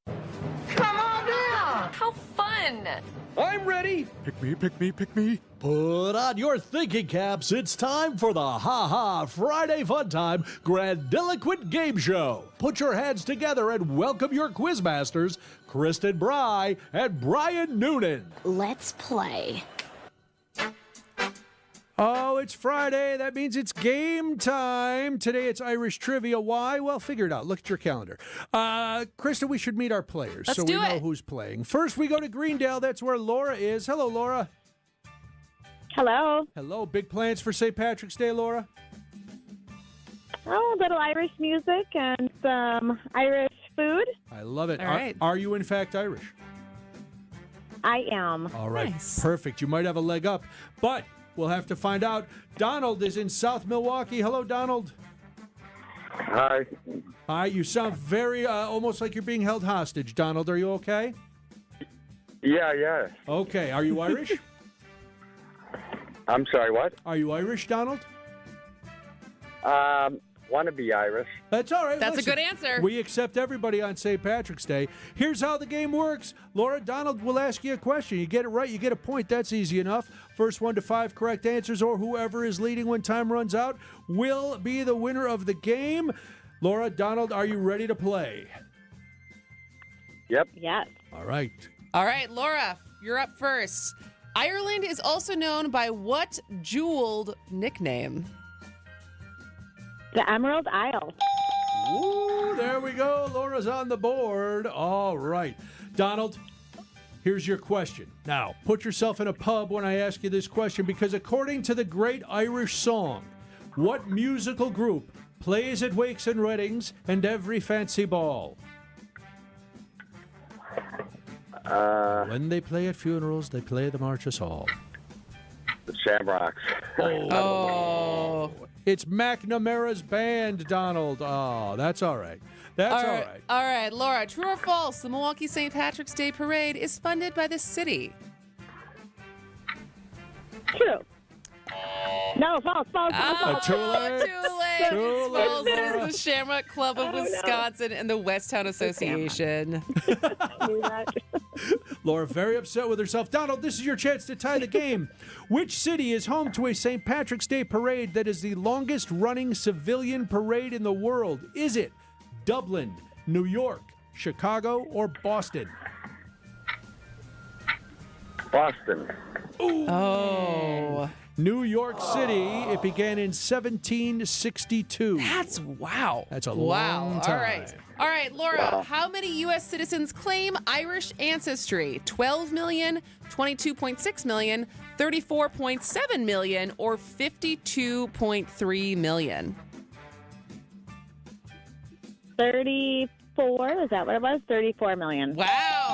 Come on down! How fun! I'm ready. Pick me, pick me, pick me. Put on your thinking caps. It's time for the Ha Ha Friday Fun Time Grandiloquent Game Show. Put your hands together and welcome your quizmasters, Kristin Brey and Brian Noonan. Let's play. Oh, it's Friday. That means it's game time. Today it's Irish trivia. Why? Well, figure it out. Look at your calendar. Krista, we should meet our players so we know who's playing. First, we go to Greendale. That's where Laura is. Hello, Laura. Hello. Hello. Big plans for St. Patrick's Day, Laura? Oh, a little Irish music and some Irish food. I love it. All right. Are you, in fact, Irish? I am. All right. Nice. Perfect. You might have a leg up, but we'll have to find out. Donald is in South Milwaukee. Hello, Donald. Hi. Hi. You sound very, almost like you're being held hostage. Donald, are you okay? Yeah. Okay. Are you Irish? I'm sorry, what? Are you Irish, Donald? Want to be Irish. That's all right. That's a good answer. We accept everybody on St. Patrick's Day. Here's how the game works. Laura, Donald will ask you a question. You get it right, you get a point. That's easy enough. First 1 to 5 correct answers, or whoever is leading when time runs out, will be the winner of the game. Laura, Donald, are you ready to play? Yep. Yes. All right. All right, Laura, you're up first. Ireland is also known by what jeweled nickname? The Emerald Isle. Ooh, there we go. Laura's on the board. All right. Donald, here's your question. Now, put yourself in a pub when I ask you this question, because according to the great Irish song, what musical group plays at wakes and weddings and every fancy ball? When they play at funerals, they play the March of Saul. The Shamrocks. Oh. It's McNamara's band, Donald. Oh, that's all right. That's all right. All right, Laura, true or false? The Milwaukee St. Patrick's Day Parade is funded by the city. True. No, false. Too late. Too late. False. It is the Shamrock Club of Wisconsin and the Westtown Association. Laura, very upset with herself. Donald, this is your chance to tie the game. Which city is home to a St. Patrick's Day parade that is the longest running civilian parade in the world? Is it Dublin, New York, Chicago, or Boston? Boston. Ooh. Oh. New York City. It began in 1762. That's wow. That's a long time. All right, Laura, how many U.S. citizens claim Irish ancestry? 12 million, 22.6 million, 34.7 million, or 52.3 million? 34, is that what it was? 34 million. Wow.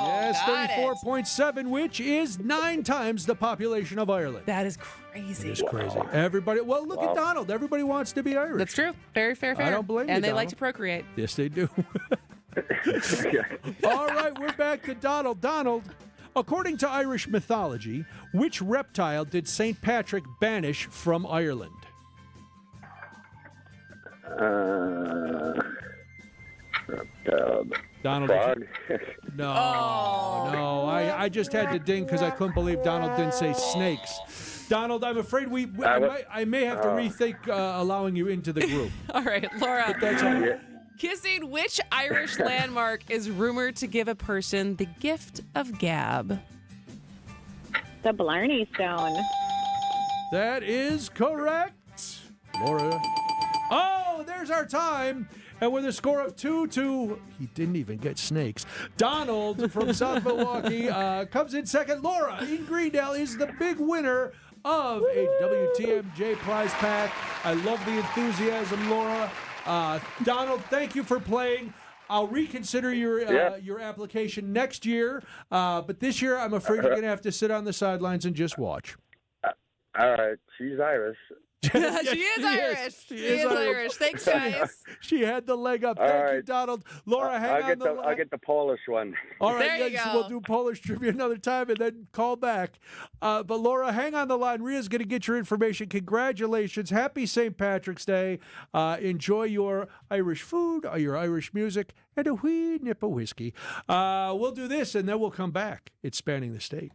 Yes, 34.7, which is 9 times the population of Ireland. That is crazy. It is crazy. Everybody, well, look at Donald. Everybody wants to be Irish. That's true. Very fair. I don't blame you, And they like Donald. to procreate. Yes, they do. All right, we're back to Donald. Donald, according to Irish mythology, which reptile did St. Patrick banish from Ireland? Donald. Frog. No. I just had to ding because I couldn't believe Donald didn't say snakes. Donald, I'm afraid I may have to rethink allowing you into the group. All right, Laura. But that's all right. Kissing which Irish landmark is rumored to give a person the gift of gab? The Blarney Stone. That is correct. Laura. Oh, there's our time. And with a score of 2-2, he didn't even get snakes. Donald from South Milwaukee comes in second. Laura in Greendale is the big winner of a WTMJ prize pack. I love the enthusiasm, Laura. Donald, thank you for playing. I'll reconsider your application next year, but this year I'm afraid you're going to have to sit on the sidelines and just watch. All right, she's Irish. She is Irish. She is Irish. Thanks, guys. She had the leg up. Thank you, Donald. Laura, hang on the line. I'll get the Polish one. All right, there you go. We'll do Polish trivia another time and then call back. But Laura, hang on the line. Ria's going to get your information. Congratulations. Happy St. Patrick's Day. Enjoy your Irish food, your Irish music, and a wee nip of whiskey. We'll do this, and then we'll come back. It's Spanning the State.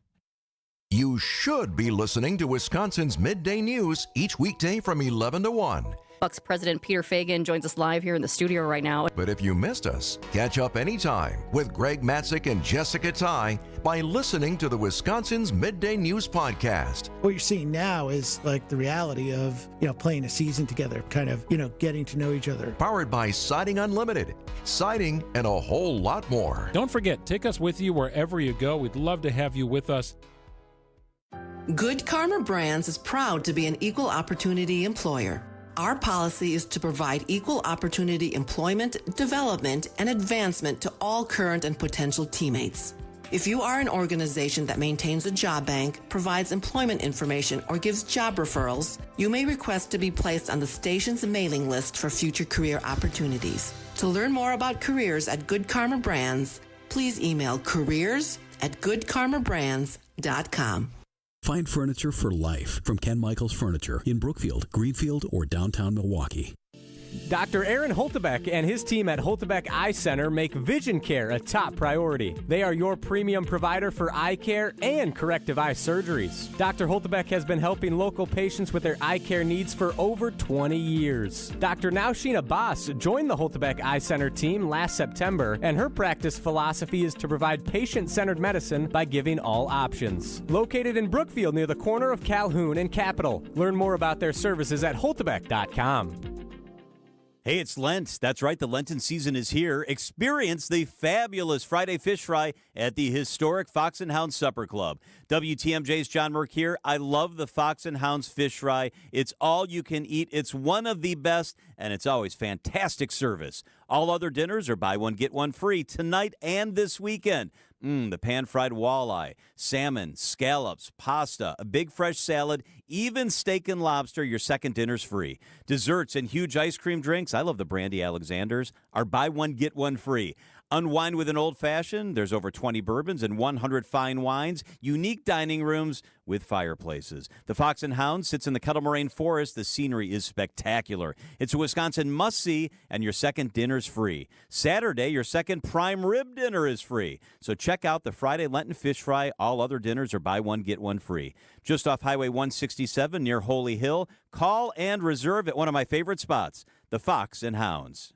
You should be listening to Wisconsin's Midday News each weekday from 11 to 1. Bucks President Peter Feigin joins us live here in the studio right now. But if you missed us, catch up anytime with Greg Matzik and Jessica Ty by listening to the Wisconsin's Midday News podcast. What you're seeing now is like the reality of, playing a season together, kind of, getting to know each other. Powered by Siding Unlimited, siding, and a whole lot more. Don't forget, take us with you wherever you go. We'd love to have you with us. Good Karma Brands is proud to be an equal opportunity employer. Our policy is to provide equal opportunity employment, development, and advancement to all current and potential teammates. If you are an organization that maintains a job bank, provides employment information, or gives job referrals, you may request to be placed on the station's mailing list for future career opportunities. To learn more about careers at Good Karma Brands, please email careers@goodkarmabrands.com. Find furniture for life from Ken Michaels Furniture in Brookfield, Greenfield, or downtown Milwaukee. Dr. Aaron Holtebeck and his team at Holtebeck Eye Center make vision care a top priority. They are your premium provider for eye care and corrective eye surgeries. Dr. Holtebeck has been helping local patients with their eye care needs for over 20 years. Dr. Nausheen Abbas joined the Holtebeck Eye Center team last September, and her practice philosophy is to provide patient-centered medicine by giving all options. Located in Brookfield near the corner of Calhoun and Capitol. Learn more about their services at holtebeck.com. Hey, it's Lent. That's right, the Lenten season is here. Experience the fabulous Friday Fish Fry at the historic Fox and Hounds Supper Club. WTMJ's John Merck here. I love the Fox and Hounds Fish Fry. It's all you can eat. It's one of the best, and it's always fantastic service. All other dinners are buy one, get one free tonight and this weekend. The pan-fried walleye, salmon, scallops, pasta, a big fresh salad, even steak and lobster, your second dinner's free. Desserts and huge ice cream drinks, I love the Brandy Alexanders, are buy one, get one free. Unwind with an old-fashioned, there's over 20 bourbons and 100 fine wines, unique dining rooms with fireplaces. The Fox and Hound sits in the Kettle Moraine Forest. The scenery is spectacular. It's a Wisconsin must-see, and your second dinner's free. Saturday, your second prime rib dinner is free. So check out the Friday Lenten Fish Fry. All other dinners are buy one, get one free. Just off Highway 167 near Holy Hill. Call and reserve at one of my favorite spots, the Fox and Hounds.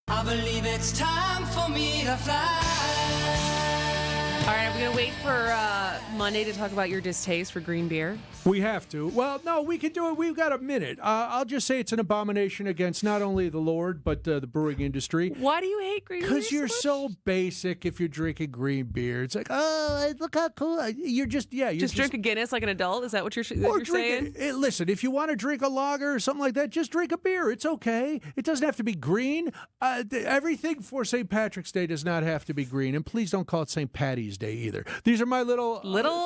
I believe it's time for me to fly. All right, we're going to wait for Monday to talk about your distaste for green beer. We have to. Well, no, we can do it. We've got a minute. I'll just say it's an abomination against not only the Lord, but the brewing industry. Why do you hate green beer? Because you're so basic if you're drinking green beer. It's like, oh, look how cool. You're just, you're just drink a Guinness like an adult? Is that what you're saying? Listen, if you want to drink a lager or something like that, just drink a beer. It's okay. It doesn't have to be green. Everything for St. Patrick's Day does not have to be green. And please don't call it St. Patty's Day either. These are my little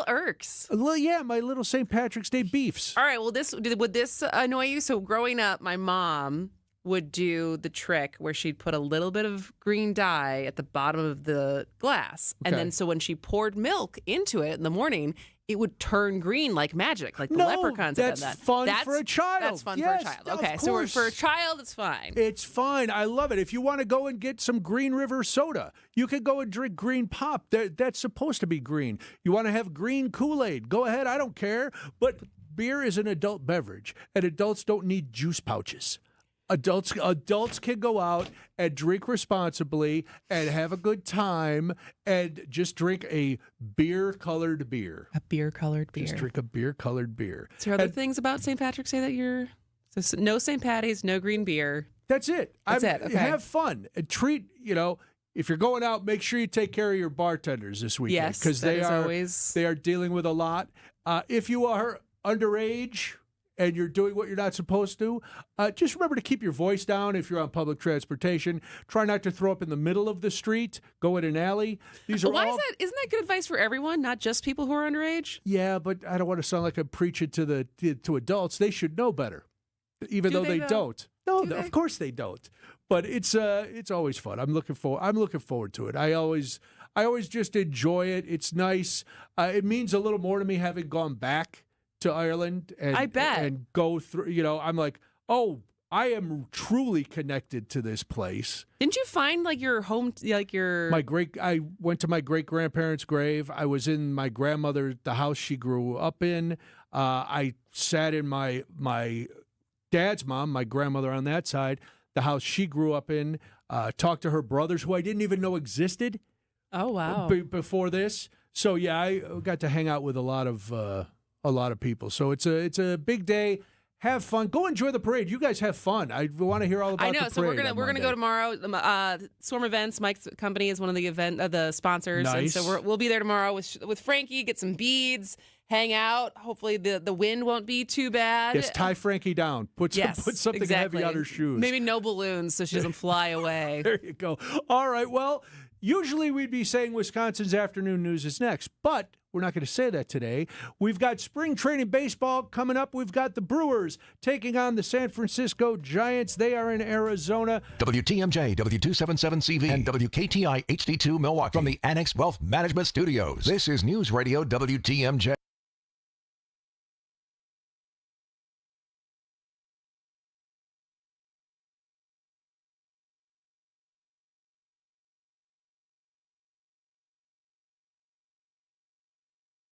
irks. My little St. Patrick's Day beefs. All right. Well, would this annoy you? So growing up, my mom would do the trick where she'd put a little bit of green dye at the bottom of the glass, and then so when she poured milk into it in the morning, it would turn green like magic, like the leprechauns have done that. That's fun for a child. That's fun for a child. Okay, so for a child, it's fine. It's fine. I love it. If you want to go and get some Green River soda, you can go and drink green pop. That's supposed to be green. You want to have green Kool-Aid, go ahead. I don't care. But beer is an adult beverage, and adults don't need juice pouches. Adults can go out and drink responsibly and have a good time and just drink a beer-colored beer. A beer-colored beer. Just drink a beer-colored beer. Is there other things about St. Patrick's Day that you're... So no St. Patty's, no green beer. That's it. That's it. Okay. Have fun. And treat, if you're going out, make sure you take care of your bartenders this weekend. Yes, because they are dealing with a lot. If you are underage and you're doing what you're not supposed to, just remember to keep your voice down if you're on public transportation. Try not to throw up in the middle of the street. Go in an alley. These are Isn't that good advice for everyone, not just people who are underage? Yeah, but I don't want to sound like I'm preaching to adults. They should know better, even though they don't. No, of course they don't. But it's always fun. I'm looking forward to it. I always just enjoy it. It's nice. It means a little more to me having gone back to Ireland and I bet. And go through. I'm like, oh, I am truly connected to this place. Didn't you find your home, your I went to my great grandparents' grave. I was in my grandmother, the house she grew up in. I sat in my dad's mom, my grandmother on that side, the house she grew up in. Talked to her brothers, who I didn't even know existed. Oh wow! Before this, so yeah, I got to hang out with a lot of people. So it's a big day. Have fun. Go enjoy the parade. You guys have fun. I want to hear all about the parade. I know. So we're gonna go tomorrow. Storm Events, Mike's company, is one of the sponsors. Nice. And so we'll be there tomorrow with Frankie. Get some beads. Hang out. Hopefully the wind won't be too bad. Yes, tie Frankie down. Put something heavy on her shoes. Maybe no balloons so she doesn't fly away. There you go. All right. Well, usually we'd be saying Wisconsin's afternoon news is next, but we're not going to say that today. We've got spring training baseball coming up. We've got the Brewers taking on the San Francisco Giants. They are in Arizona. WTMJ, W277CV, and WKTI HD2 Milwaukee from the Annex Wealth Management Studios. This is News Radio WTMJ.